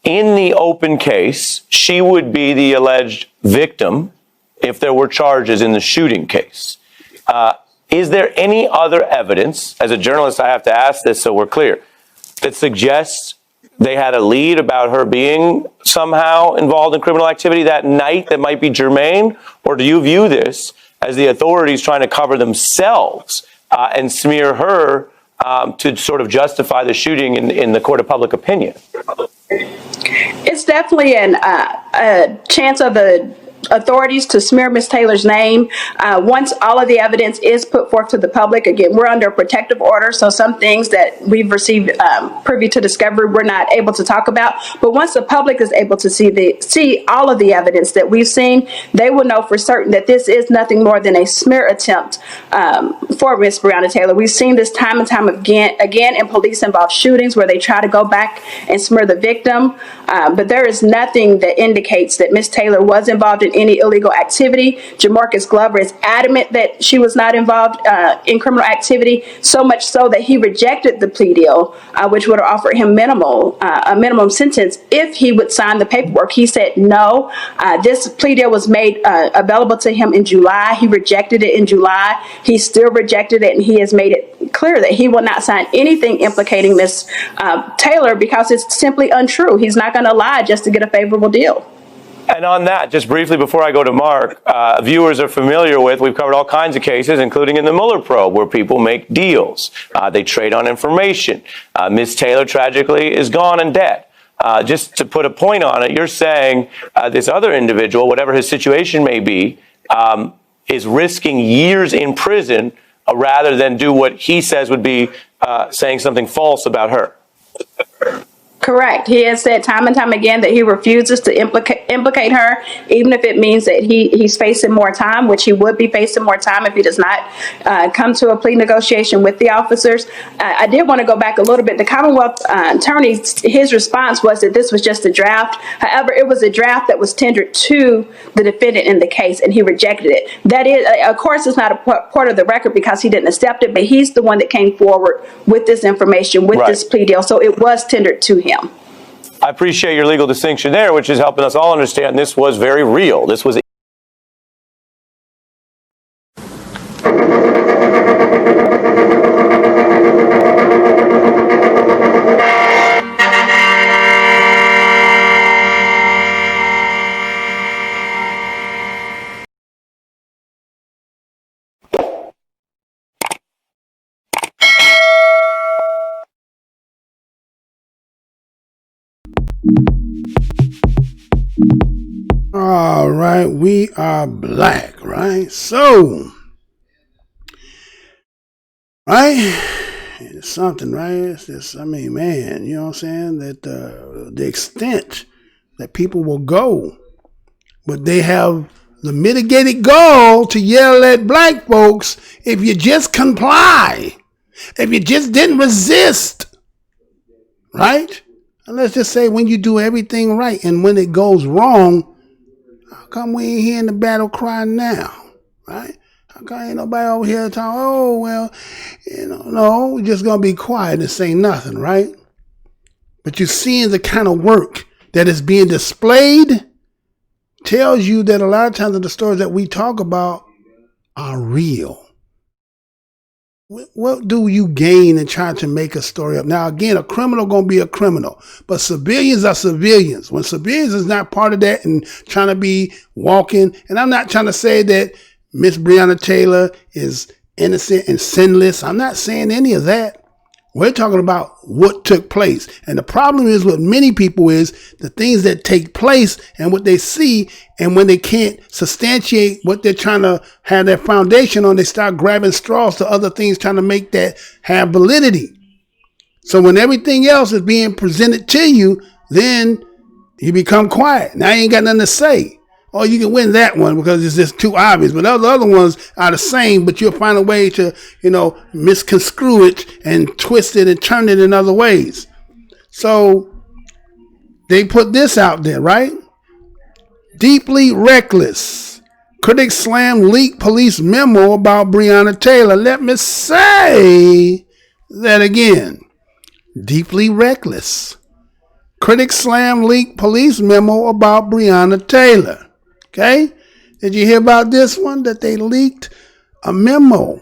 in the open case, she would be the alleged victim if there were charges in the shooting case. Is there any other evidence, as a journalist I have to ask this so we're clear, that suggests they had a lead about her being somehow involved in criminal activity that night that might be germane? Or do you view this as the authorities trying to cover themselves and smear her to sort of justify the shooting in the court of public opinion? It's definitely a chance of the authorities to smear Ms. Taylor's name. Once all of the evidence is put forth to the public, again, we're under a protective order, so some things that we've received privy to discovery we're not able to talk about. But once the public is able to see all of the evidence that we've seen, they will know for certain that this is nothing more than a smear attempt for Ms. Breonna Taylor. We've seen this time and time again in police-involved shootings where they try to go back and smear the victim. But there is nothing that indicates that Ms. Taylor was involved in any illegal activity. Jamarcus Glover is adamant that she was not involved in criminal activity, so much so that he rejected the plea deal, which would have offered him a minimum sentence if he would sign the paperwork. He said no. This plea deal was made available to him in July. He rejected it in July. He still rejected it, and he has made it clear that he will not sign anything implicating Ms. Taylor because it's simply untrue. He's not going to lie just to get a favorable deal. And on that, just briefly before I go to Mark, viewers are familiar with, we've covered all kinds of cases, including in the Mueller probe, where people make deals. They trade on information. Ms. Taylor, tragically, is gone and dead. Just to put a point on it, you're saying this other individual, whatever his situation may be, is risking years in prison rather than do what he says would be saying something false about her. Correct. He has said time and time again that he refuses to implicate her, even if it means that he's facing more time, which he would be facing more time if he does not come to a plea negotiation with the officers. I did want to go back a little bit. The Commonwealth attorney, his response was that this was just a draft. However, it was a draft that was tendered to the defendant in the case, and he rejected it. That is, of course, it's not a part of the record because he didn't accept it, but he's the one that came forward with this information, with this plea deal. So it was tendered to him. I appreciate your legal distinction there, which is helping us all understand this was very real. This was All right, we are black, right? So, right? It's something, right? It's just, I mean, man, you know what I'm saying? That the extent that people will go, but they have the mitigated goal to yell at black folks, if you just comply, if you just didn't resist, right? And let's just say when you do everything right and when it goes wrong, how come we ain't hearing the battle cry now, right? How come ain't nobody over here talking, oh, well, no, we're just going to be quiet and say nothing, right? But you're seeing the kind of work that is being displayed tells you that a lot of times the stories that we talk about are real. What do you gain in trying to make a story up? Now, again, a criminal going to be a criminal, but civilians are civilians. When civilians is not part of that and trying to be walking, and I'm not trying to say that Miss Breonna Taylor is innocent and sinless. I'm not saying any of that. We're talking about what took place. And the problem is with many people is the things that take place and what they see, and when they can't substantiate what they're trying to have their foundation on, they start grabbing straws to other things trying to make that have validity. So when everything else is being presented to you, then you become quiet. Now you ain't got nothing to say. Or you can win that one because it's just too obvious. But all the other ones are the same, but you'll find a way to, misconstrue it and twist it and turn it in other ways. So they put this out there, right? Deeply reckless. Critics slam leaked police memo about Breonna Taylor. Let me say that again. Deeply reckless. Critics slam leaked police memo about Breonna Taylor. Okay? Did you hear about this one? That they leaked a memo.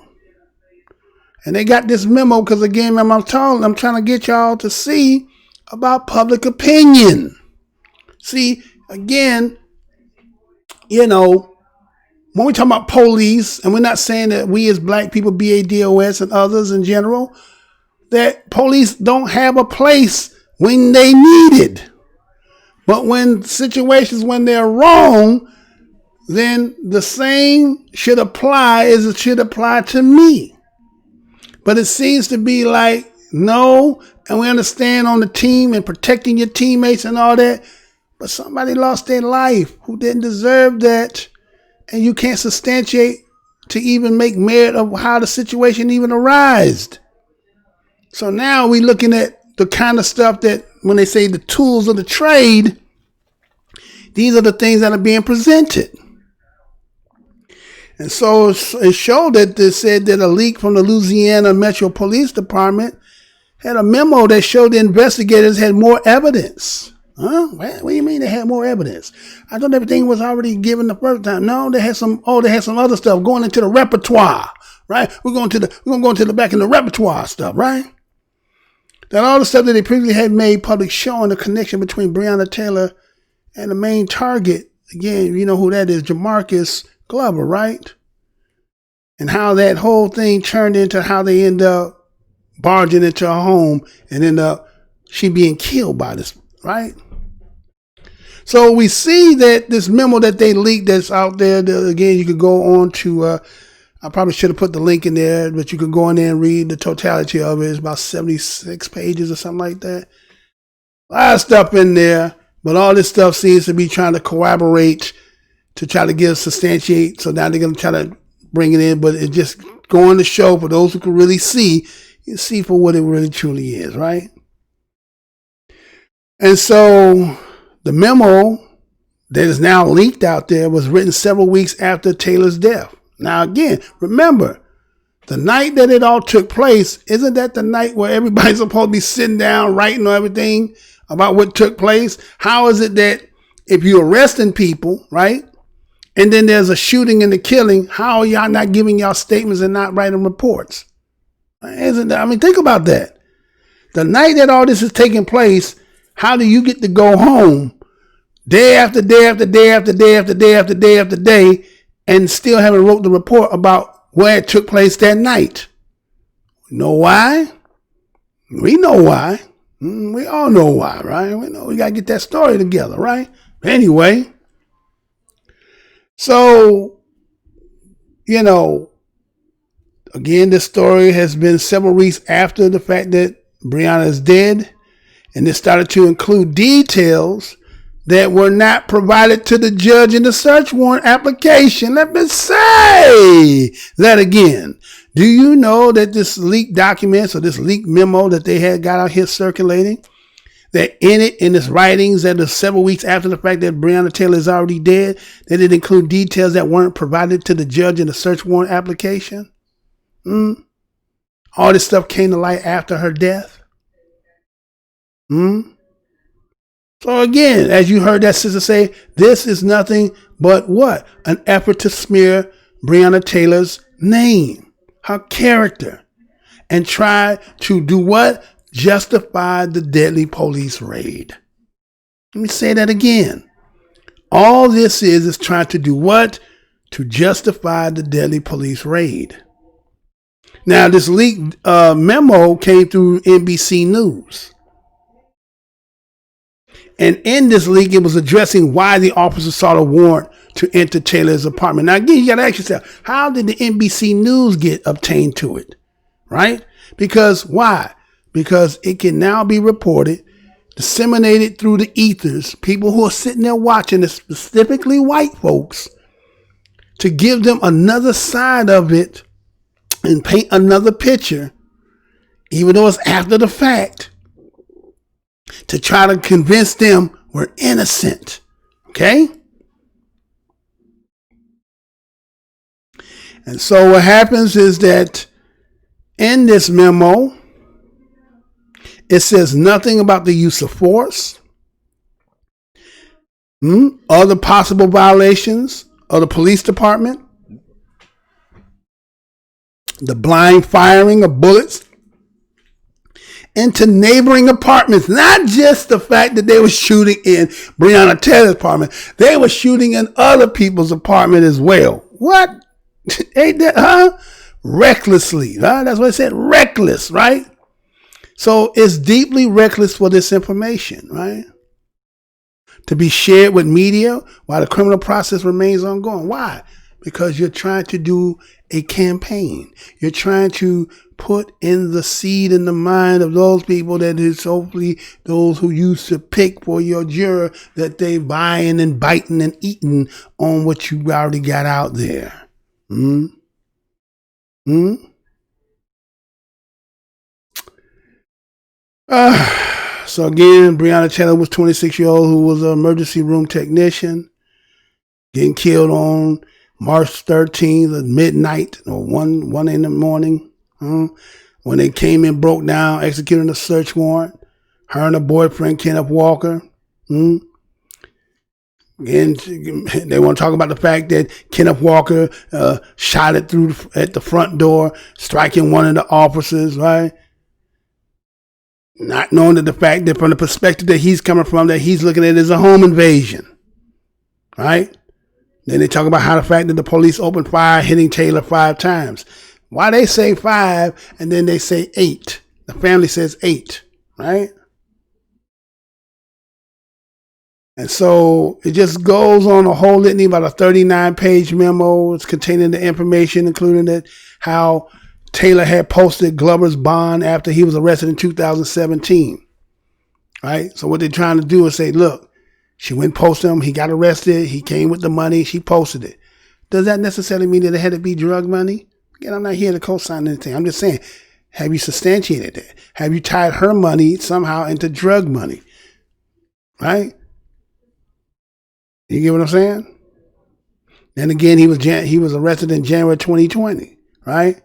And they got this memo because, again, I'm trying to get y'all to see about public opinion. See, again, when we talk about police, and we're not saying that we as black people, BADOS and others in general, that police don't have a place when they need it. But when situations when they're wrong, then the same should apply as it should apply to me. But it seems to be like, no, and we understand on the team and protecting your teammates and all that, but somebody lost their life who didn't deserve that, and you can't substantiate to even make merit of how the situation even arised. So now we're looking at the kind of stuff that when they say the tools of the trade, these are the things that are being presented. And so it showed that they said that a leak from the Louisiana Metro Police Department had a memo that showed the investigators had more evidence. Huh? What do you mean they had more evidence? I thought everything was already given the first time. No, they had some other stuff going into the repertoire, right? We're going to go into the back in the repertoire stuff, right? That all the stuff that they previously had made public showing the connection between Breonna Taylor and the main target. Again, you know who that is, Jamarcus Glover, right? And how that whole thing turned into how they end up barging into her home and end up she being killed by this, right? So we see that this memo that they leaked that's out there, again, you could go on to, I probably should have put the link in there, but you could go in there and read the totality of it. It's about 76 pages or something like that. A lot of stuff in there, but all this stuff seems to be trying to corroborate to try to substantiate. So now they're going to try to bring it in, but it just going to show for those who can really see, you see for what it really truly is, right? And so the memo that is now leaked out there was written several weeks after Taylor's death. Now, again, remember, the night that it all took place, isn't that the night where everybody's supposed to be sitting down writing on everything about what took place? How is it that if you're arresting people, right, and then there's a shooting and a killing, how are y'all not giving y'all statements and not writing reports? Isn't that, think about that. The night that all this is taking place, how do you get to go home day after day after day after day after day after day after day and still haven't wrote the report about where it took place that night? You know why? We know why. We all know why, right? We know we got to get that story together, right? Anyway, so, again, this story has been several weeks after the fact that Breonna is dead, and this started to include details that were not provided to the judge in the search warrant application. Let me say that again. Do you know that this leaked documents or this leaked memo that they had got out here circulating, that in it, in its writings that are several weeks after the fact that Breonna Taylor is already dead, that it include details that weren't provided to the judge in the search warrant application? All this stuff came to light after her death. So again, as you heard that sister say, this is nothing but what? An effort to smear Breonna Taylor's name, her character, and try to do what? Justify the deadly police raid. Let me say that again. All this is trying to do what? To justify the deadly police raid. Now, this leaked memo came through NBC News. And in this leak, it was addressing why the officer sought a warrant to enter Taylor's apartment. Now, again, you got to ask yourself, how did the NBC News get obtained to it? Right? Because why? Because it can now be reported, disseminated through the ethers, people who are sitting there watching it, specifically white folks, to give them another side of it and paint another picture, even though it's after the fact, to try to convince them we're innocent. Okay? And so what happens is that in this memo, it says nothing about the use of force, other possible violations of the police department, the blind firing of bullets into neighboring apartments. Not just the fact that they were shooting in Breonna Taylor's apartment, they were shooting in other people's apartment as well. What? Ain't that, recklessly, That's what I said, reckless, right? So it's deeply reckless for this information, right? To be shared with media while the criminal process remains ongoing. Why? Because you're trying to do a campaign. You're trying to put in the seed in the mind of those people that is hopefully those who used to pick for your juror, that they buying and biting and eating on what you already got out there. So again, Breonna Taylor was 26-year-old who was an emergency room technician, getting killed on March 13th at midnight or 1 in the morning. When they came and broke down, executing a search warrant. Her and her boyfriend, Kenneth Walker. And they want to talk about the fact that Kenneth Walker shot it through at the front door, striking one of the officers, right? Not knowing that the fact that from the perspective that he's coming from, that he's looking at it as a home invasion, right? Then they talk about how the fact that the police opened fire, hitting Taylor 5 times. Why they say 5 and then they say 8? The family says 8, right? And so it just goes on a whole litany, about a 39-page memo. It's containing the information, including that how Taylor had posted Glover's bond after he was arrested in 2017, right? So what they're trying to do is say, look, she went and posted him. He got arrested. He came with the money. She posted it. Does that necessarily mean that it had to be drug money? Again, I'm not here to co-sign anything. I'm just saying, have you substantiated that? Have you tied her money somehow into drug money? Right? You get what I'm saying? And again, he was arrested in January 2020, right?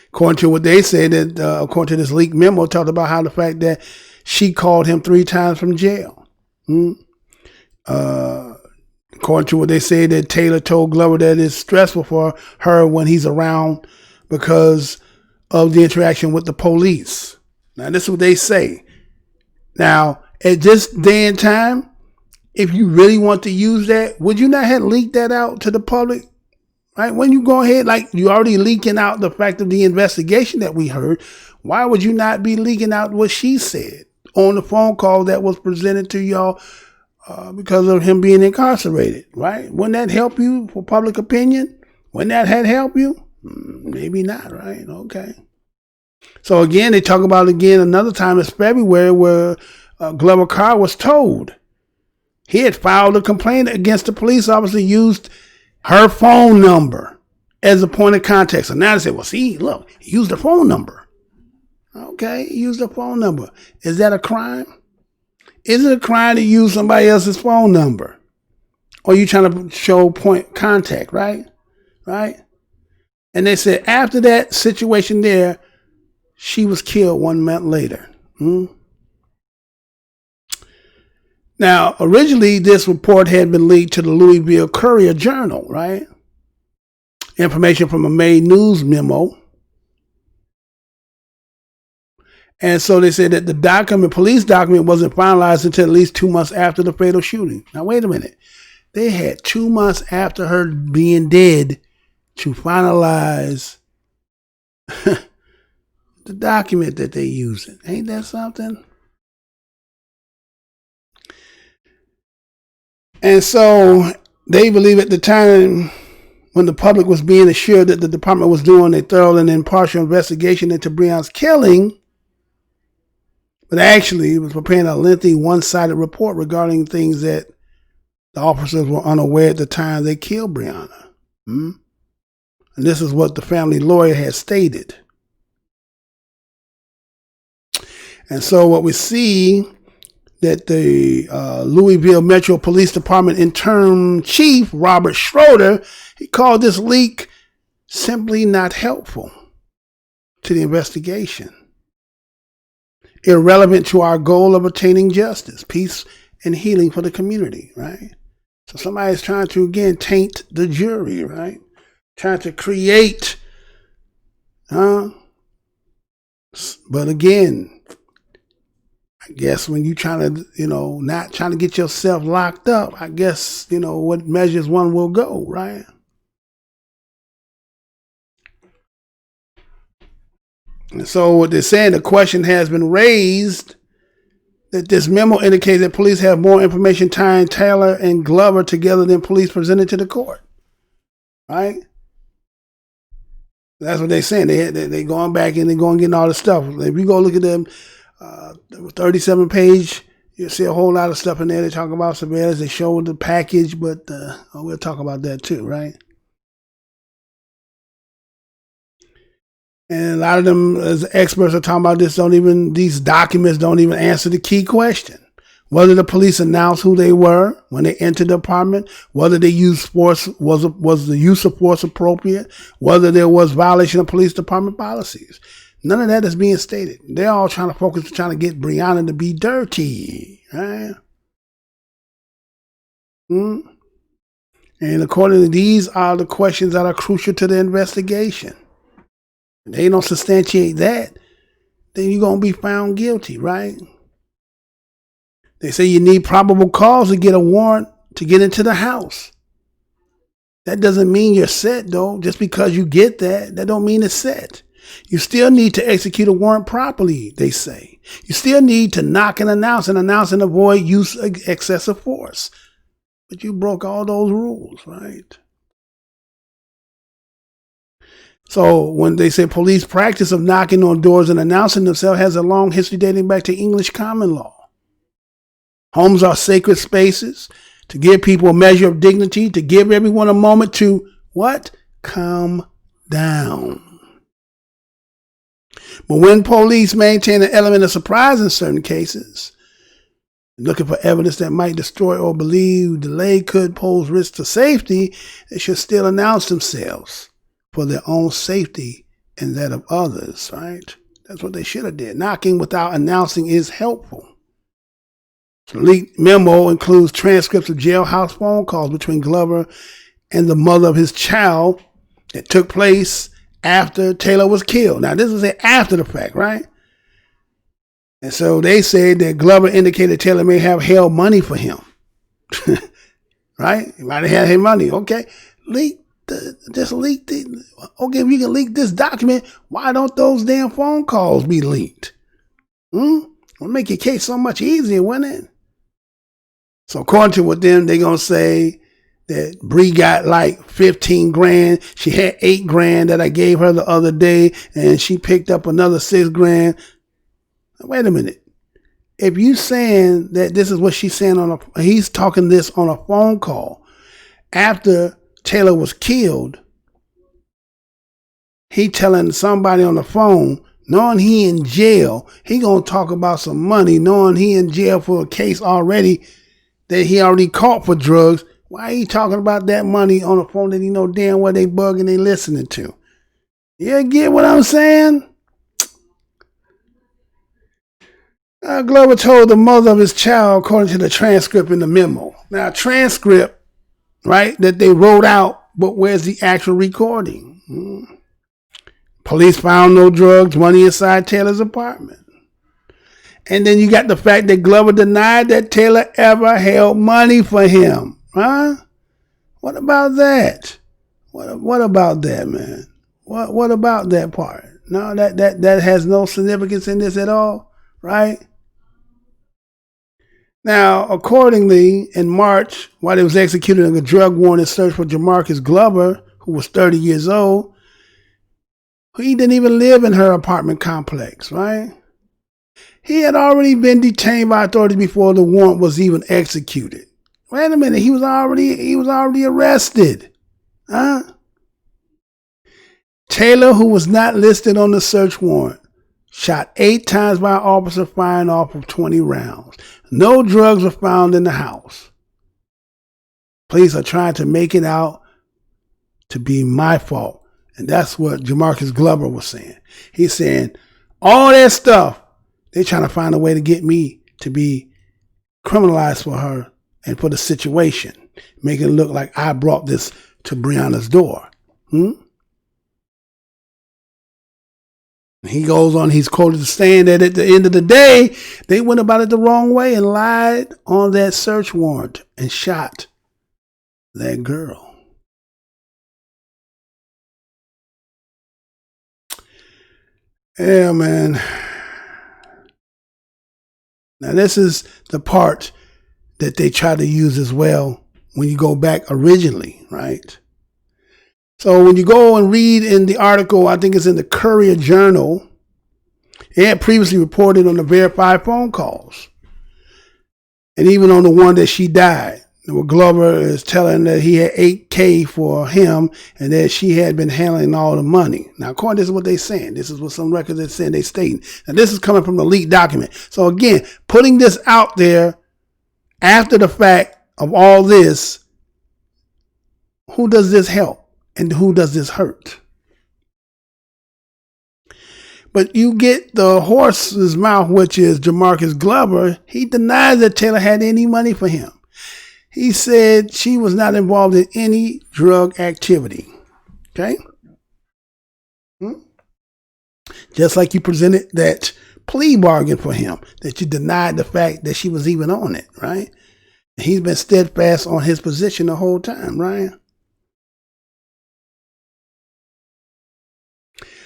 According to what they said, that according to this leaked memo, talked about how the fact that she called him 3 times from jail. According to what they say, that Taylor told Glover that it's stressful for her when he's around because of the interaction with the police. Now, this is what they say. Now, at this day and time, if you really want to use that, would you not have leaked that out to the public? Right? When you go ahead, like you already leaking out the fact of the investigation that we heard, why would you not be leaking out what she said on the phone call that was presented to y'all because of him being incarcerated, right? Wouldn't that help you for public opinion? Wouldn't that have helped you? Maybe not, right? Okay. So again, they talk about again another time, it's February, where Glover Carr was told He had filed a complaint against the police officer, used her phone number as a point of contact. So now they say, well, see, look, he used the phone number. Okay, he used the phone number. Is that a crime? Is it a crime to use somebody else's phone number? Or you trying to show point contact, right? Right? And they said after that situation there, she was killed 1 month later. Now, originally, this report had been leaked to the Louisville Courier-Journal, right? Information from a May News memo. And so they said that the police document wasn't finalized until at least 2 months after the fatal shooting. Now, wait a minute. They had 2 months after her being dead to finalize the document that they're using. Ain't that something? And so they believe at the time when the public was being assured that the department was doing a thorough and impartial investigation into Breonna's killing, but actually it was preparing a lengthy one-sided report regarding things that the officers were unaware at the time they killed Breonna. And this is what the family lawyer had stated. And so what we see that the Louisville Metro Police Department interim chief, Robert Schroeder, he called this leak simply not helpful to the investigation, irrelevant to our goal of attaining justice, peace, and healing for the community, right? So somebody's trying to, again, taint the jury, right? Trying to create, but again, I guess when you trying to, not trying to get yourself locked up, I guess, what measures one will go, right? And so what they're saying, the question has been raised that this memo indicates that police have more information tying Taylor and Glover together than police presented to the court, right? That's what they're saying. They going back and they're going getting all the stuff. If you go look at them, 37 page, you'll see a whole lot of stuff in there. They talk about surveillance. They show the package, but we'll talk about that too, right? And a lot of them, as experts are talking about this, these documents don't even answer the key question. Whether the police announced who they were when they entered the apartment, whether they used force, was the use of force appropriate, whether there was violation of police department policies. None of that is being stated. They're all trying to get Breonna to be dirty, right? And according to these are the questions that are crucial to the investigation. If they don't substantiate that, then you're going to be found guilty, right? They say you need probable cause to get a warrant to get into the house. That doesn't mean you're set, though. Just because you get that don't mean it's set. You still need to execute a warrant properly, they say. You still need to knock and announce and avoid use of excessive force. But you broke all those rules, right? So when they say police practice of knocking on doors and announcing themselves has a long history dating back to English common law. Homes are sacred spaces to give people a measure of dignity, to give everyone a moment to what? Calm down. But when police maintain an element of surprise in certain cases, looking for evidence that might destroy or believe delay could pose risk to safety, they should still announce themselves for their own safety and that of others, right? That's what they should have did. Knocking without announcing is helpful. The leaked memo includes transcripts of jailhouse phone calls between Glover and the mother of his child that took place after Taylor was killed. Now, this is after the fact, right? And so they said that Glover indicated Taylor may have held money for him. Right? He might have had his money. Okay. Okay, if you can leak this document, why don't those damn phone calls be leaked? It'll make your case so much easier, wouldn't it? So according to what they're going to say that Bree got like 15 grand. She had 8 grand that I gave her the other day, and she picked up another 6 grand. Wait a minute. if you saying that this is what she's saying he's talking this on a phone call after Taylor was killed, he telling somebody on the phone, knowing he in jail, he gonna talk about some money, knowing he in jail for a case already that he already caught for drugs. Why he talking about that money on the phone that he know damn well they bugging they listening to? You get what I'm saying? Glover told the mother of his child, according to the transcript in the memo. Now, transcript, right, that they wrote out, but where's the actual recording? Police found no drugs, money inside Taylor's apartment. And then you got the fact that Glover denied that Taylor ever held money for him. Huh? What about that? What about that, man? What about that part? No, that has no significance in this at all, right? Now, accordingly, in March, while they was executing a drug warrant search for Jamarcus Glover, who was 30 years old, he didn't even live in her apartment complex, right? He had already been detained by authorities before the warrant was even executed. Wait a minute, he was already arrested. Huh? Taylor, who was not listed on the search warrant, shot 8 times by an officer firing off of 20 rounds. No drugs were found in the house. Police are trying to make it out to be my fault. And that's what Jamarcus Glover was saying. He's saying, all that stuff, they're trying to find a way to get me to be criminalized for her and for the situation, making it look like I brought this to Breonna's door. He goes on, he's quoted as saying that at the end of the day, they went about it the wrong way and lied on that search warrant and shot that girl. Yeah, man. Now, this is the part that they try to use as well when you go back originally, right? So when you go and read in the article, I think it's in the Courier Journal, it had previously reported on the verified phone calls. And even on the one that she died, where Glover is telling that he had $8K for him and that she had been handling all the money. Now, according to this is what they're saying. This is what some records are saying, they stating. Now, this is coming from the leaked document. So again, putting this out there after the fact of all this, who does this help? And who does this hurt? But you get the horse's mouth, which is Jamarcus Glover. He denies that Taylor had any money for him. He said she was not involved in any drug activity. Okay? Just like you presented that plea bargain for him, that you denied the fact that she was even on it, right? He's been steadfast on his position the whole time, right?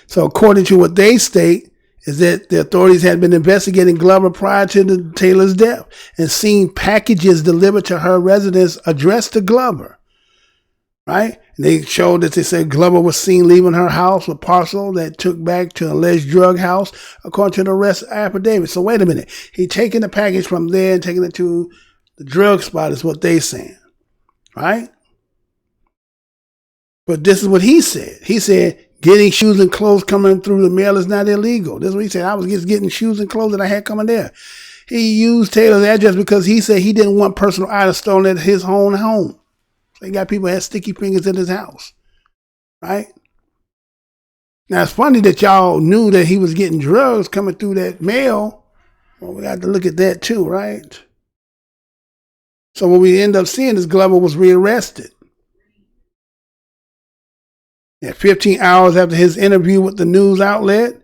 So according to what they state, is that the authorities had been investigating Glover prior to Taylor's death and seen packages delivered to her residence addressed to Glover, right? And they showed that they said Glover was seen leaving her house with parcel that took back to an alleged drug house, according to the arrest affidavit. So wait a minute. He taking the package from there and taking it to the drug spot is what they saying, right? But this is what he said. He said, getting shoes and clothes coming through the mail is not illegal. This is what he said. I was just getting shoes and clothes that I had coming there. He used Taylor's address because he said he didn't want personal items stolen at his own home. So he got people that had sticky fingers in his house. Right? Now, it's funny that y'all knew that he was getting drugs coming through that mail. Well, we got to look at that too, right? So what we end up seeing is Glover was rearrested. And 15 hours after his interview with the news outlet,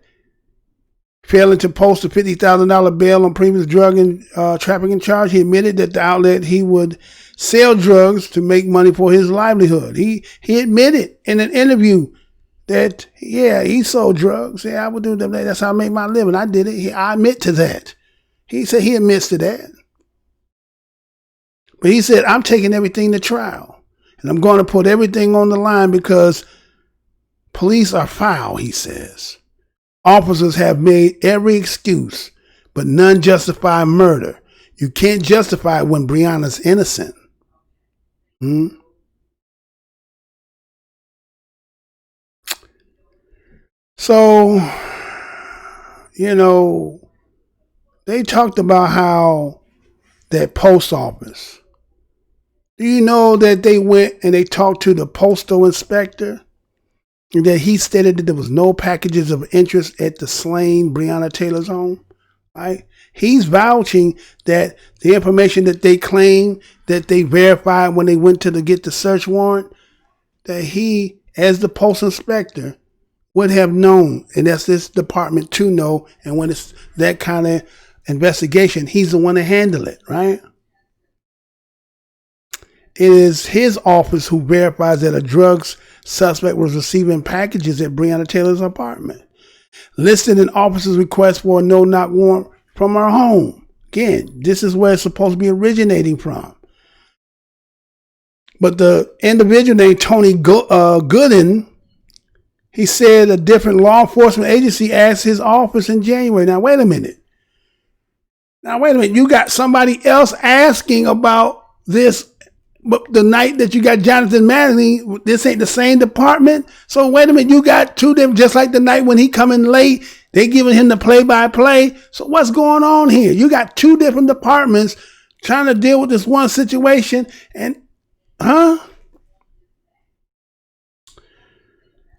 failing to post a $50,000 bail on previous drug and trafficking charge, he admitted that the outlet he would sell drugs to make money for his livelihood. He admitted in an interview that, yeah, he sold drugs. Yeah, I would do that. That's how I make my living. I did it. I admit to that. He said he admits to that. But he said, I'm taking everything to trial. And I'm going to put everything on the line because police are foul, he says. Officers have made every excuse, but none justify murder. You can't justify it when Breonna's innocent. So, you know, they talked about how that post office. Do you know that they went and they talked to the postal inspector? And that he stated that there was no packages of interest at the slain Breonna Taylor's home? Right? He's vouching that the information that they claim that they verified when they went to get the search warrant, that he, as the post inspector, would have known, and that's this department to know, and when it's that kind of investigation, he's the one to handle it, right? It is his office who verifies that a drugs suspect was receiving packages at Breonna Taylor's apartment, listed an officer's request for a no-knock warrant from her home. Again, this is where it's supposed to be originating from. But the individual named Tony Gooden, he said a different law enforcement agency asked his office in January. Now, wait a minute. You got somebody else asking about this, but the night that you got Jonathan Manley, this ain't the same department. So wait a minute, you got two different, just like the night when he coming late, they giving him the play-by-play. So what's going on here? You got two different departments trying to deal with this one situation, and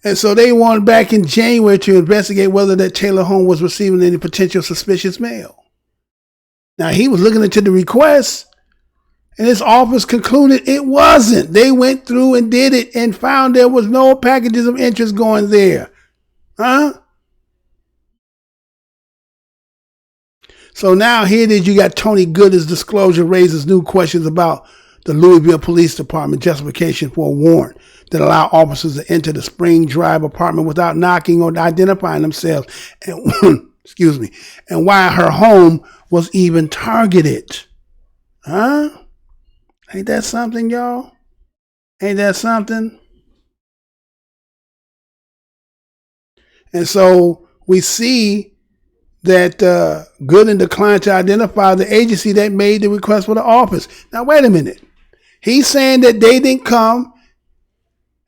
And so they wanted back in January to investigate whether that Taylor home was receiving any potential suspicious mail. Now, he was looking into the request, and his office concluded it wasn't. They went through and did it and found there was no packages of interest going there. So now here it is, you got Tony Gooden's disclosure raises new questions about the Louisville Police Department justification for a warrant that allow officers to enter the Spring Drive apartment without knocking or identifying themselves, and excuse me, and why her home was even targeted. Ain't that something, y'all? Ain't that something? And so we see that Gooden declined to identify the agency that made the request for the office. Now, wait a minute. He's saying that they didn't come.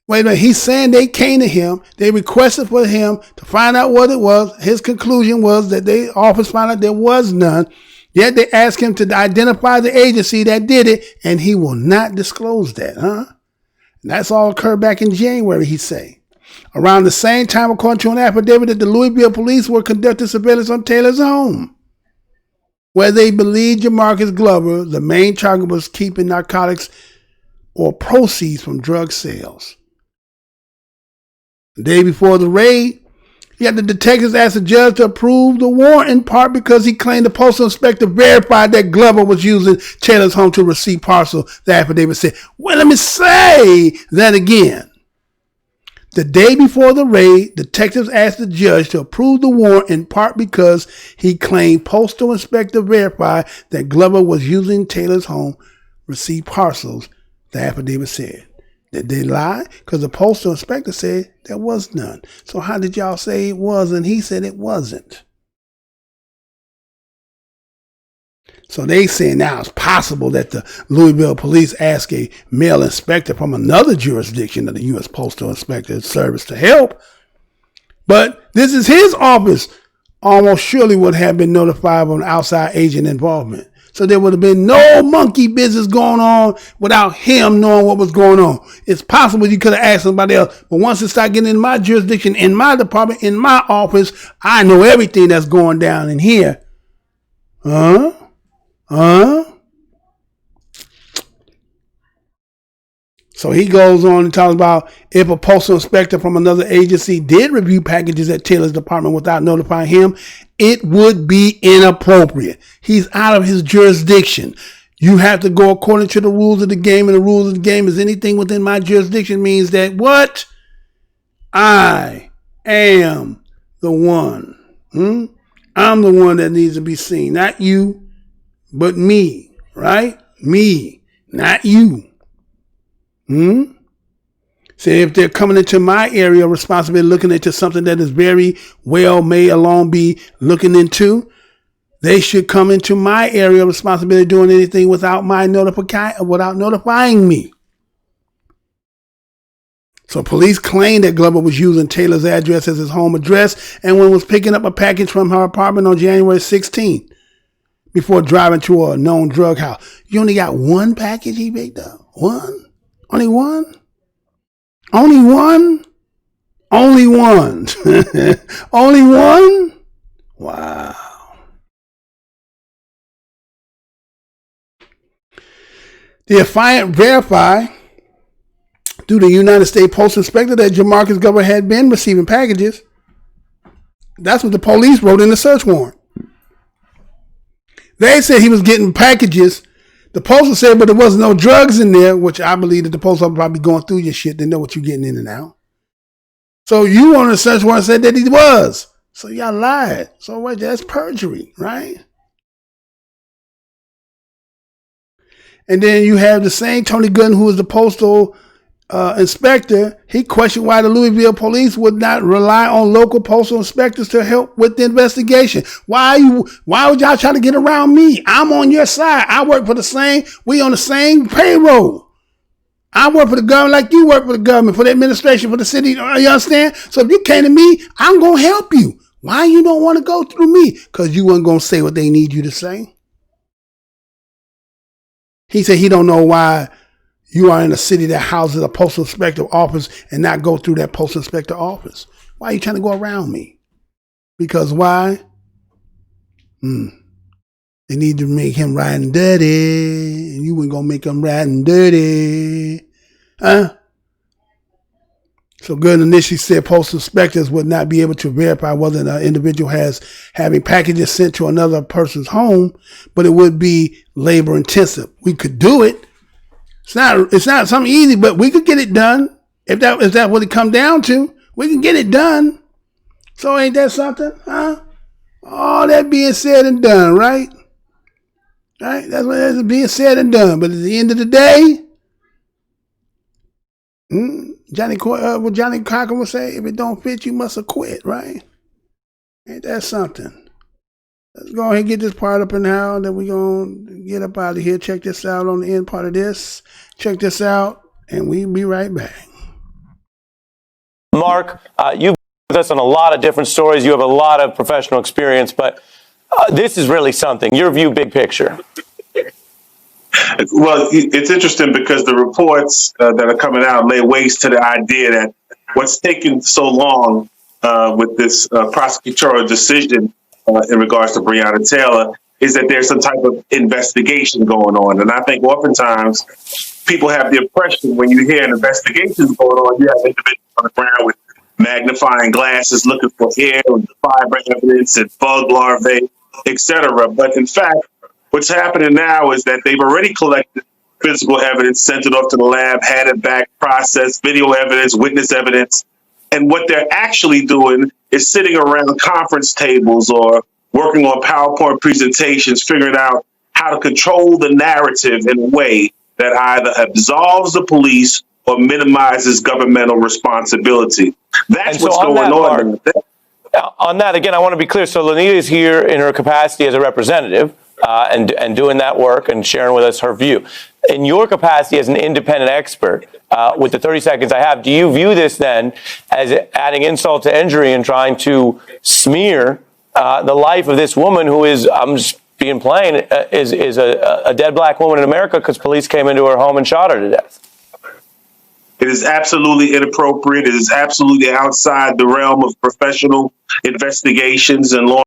Wait a minute. He's saying they came to him. They requested for him to find out what it was. His conclusion was that the office found out there was none. Yet they asked him to identify the agency that did it, and he will not disclose that, And that's all occurred back in January, he say. Around the same time, according to an affidavit, that the Louisville police were conducting surveillance on Taylor's home, where they believed Jamarcus Glover, the main target, was keeping narcotics or proceeds from drug sales. The day before the raid, yet the detectives asked the judge to approve the warrant in part because he claimed the postal inspector verified that Glover was using Taylor's home to receive parcel. The affidavit said, well, let me say that again. The day before the raid, detectives asked the judge to approve the warrant in part because he claimed postal inspector verified that Glover was using Taylor's home to receive parcels, the affidavit said. Did they lie? Because the postal inspector said there was none. So how did y'all say it was and he said it wasn't? So they say now it's possible that the Louisville police ask a male inspector from another jurisdiction of the U.S. Postal Inspector Service to help. But this is his office. Almost surely would have been notified of an outside agent involvement. So there would have been no monkey business going on without him knowing what was going on. It's possible you could have asked somebody else. But once it started getting in my jurisdiction, in my department, in my office, I know everything that's going down in here. So he goes on and talks about if a postal inspector from another agency did review packages at Taylor's department without notifying him, it would be inappropriate. He's out of his jurisdiction. You have to go according to the rules of the game, and the rules of the game is anything within my jurisdiction means that what? I am the one. I'm the one that needs to be seen. Not you, but me, right? Me, not you. Say if they're coming into my area of responsibility, looking into something that is very well may alone be looking into, They should come into my area of responsibility doing anything without notifying me. So police claimed that Glover was using Taylor's address as his home address and when was picking up a package from her apartment on January 16th before driving to a known drug house. You only got one package he picked up? One? Only one? Only one? Only one. Only one? Wow. The affiant verified through the United States Postal Inspector that Jamarcus Glover had been receiving packages. That's what the police wrote in the search warrant. They said he was getting packages. The postal said, but there wasn't no drugs in there, which I believe that the postal officer probably going through your shit. They know what you're getting in and out. So you on the search warrant said that he was. So y'all lied. So what? That's perjury, right? And then you have the same Tony Gooden, who was the postal inspector. He questioned why the Louisville police would not rely on local postal inspectors to help with the investigation. Why would y'all try to get around me? I'm on your side. I work for we on the same payroll. I work for the government like you work for the government, for the administration, for the city. You understand? So if you came to me, I'm going to help you. Why you don't want to go through me? Because you weren't going to say what they need you to say. He said he don't know why you are in a city that houses a postal inspector office and not go through that postal inspector office. Why are you trying to go around me? Because why? They need to make him riding dirty. And you weren't going to make him riding dirty. Huh? So Gooden initially said postal inspectors would not be able to verify whether an individual has having packages sent to another person's home, but it would be labor intensive. We could do it. It's not something easy, but we could get it done. If that what it come down to, we can get it done. So ain't that something? Huh? All that being said and done, right? Right? That's what is being said and done. But at the end of the day, what Johnny Cochran would say, if it don't fit, you must have quit, right? Ain't that something? Let's go ahead and get this part up in now, then we're going to get up out of here. Check this out on the end part of this. Check this out, and we'll be right back. Mark, you've been with us on a lot of different stories. You have a lot of professional experience, but this is really something. Your view, big picture. Well, it's interesting because the reports that are coming out lay waste to the idea that what's taken so long with this prosecutorial decision in regards to Breonna Taylor is that there's some type of investigation going on. And I think oftentimes people have the impression when you hear an investigation going on, you have individuals on the ground with magnifying glasses looking for hair and fiber evidence and bug larvae, etc. But in fact, what's happening now is that they've already collected physical evidence, sent it off to the lab, had it back, processed, video evidence, witness evidence. And what they're actually doing is sitting around conference tables or working on PowerPoint presentations, figuring out how to control the narrative in a way that either absolves the police or minimizes governmental responsibility. That's what's going on. On that, again, I want to be clear. So Lanita is here in her capacity as a representative and doing that work and sharing with us her view. In your capacity as an independent expert, with the 30 seconds I have, do you view this then as adding insult to injury and trying to smear the life of this woman who is, I'm just being plain, is a dead black woman in America because police came into her home and shot her to death? It is absolutely inappropriate. It is absolutely outside the realm of professional investigations and law.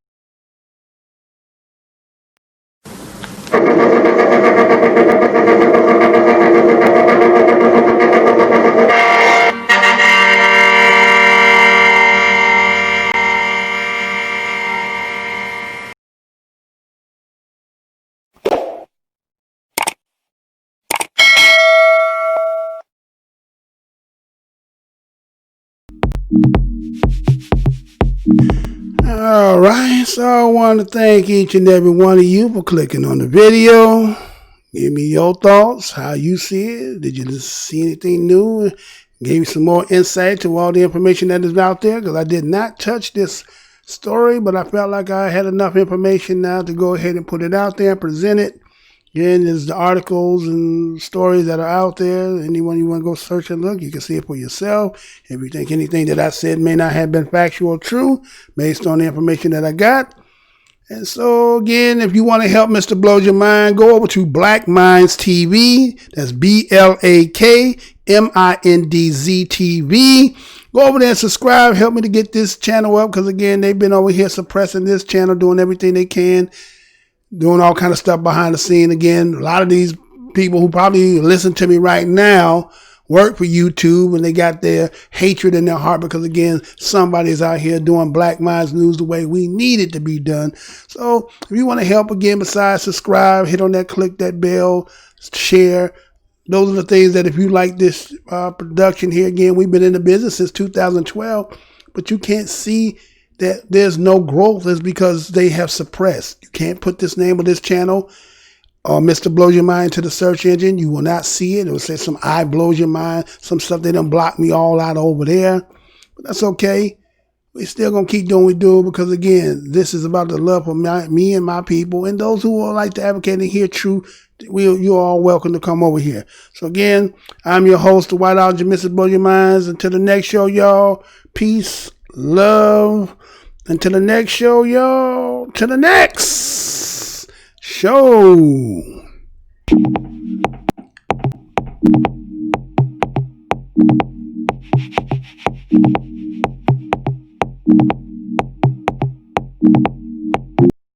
All right, so I want to thank each and every one of you for clicking on the video. Give me your thoughts, how you see it. Did you see anything new? Gave you some more insight to all the information that is out there, because I did not touch this story, but I felt like I had enough information now to go ahead and put it out there and present it. Again, there's the articles and stories that are out there. Anyone you want to go search and look, you can see it for yourself. If you think anything that I said may not have been factual or true, based on the information that I got. And so, again, if you want to help Mr. Blows Your Mind, go over to Black Minds TV. That's BLAKMINDZ TV. Go over there and subscribe. Help me to get this channel up because, again, they've been over here suppressing this channel, doing everything they can, doing all kind of stuff behind the scene. Again, a lot of these people who probably listen to me right now work for YouTube, and they got their hatred in their heart because, again, somebody's out here doing Black Minds News the way we need it to be done. So if you want to help, again, besides subscribe, hit on that, click that bell, share. Those are the things that if you like this production here, again, we've been in the business since 2012, but you can't see that there's no growth is because they have suppressed. You can't put this name of this channel or Mr. Blows Your Mind to the search engine. You will not see it. It will say some I blows your mind, some stuff they done blocked me all out over there. But that's okay. We're still going to keep doing what we do because, again, this is about the love for me and my people. And those who would like to advocate and hear truth, you're all welcome to come over here. So, again, I'm your host, the White Outlaw, Mr. Blows Your Minds. Until the next show, y'all, peace, love. Until the next show, y'all. To the next show.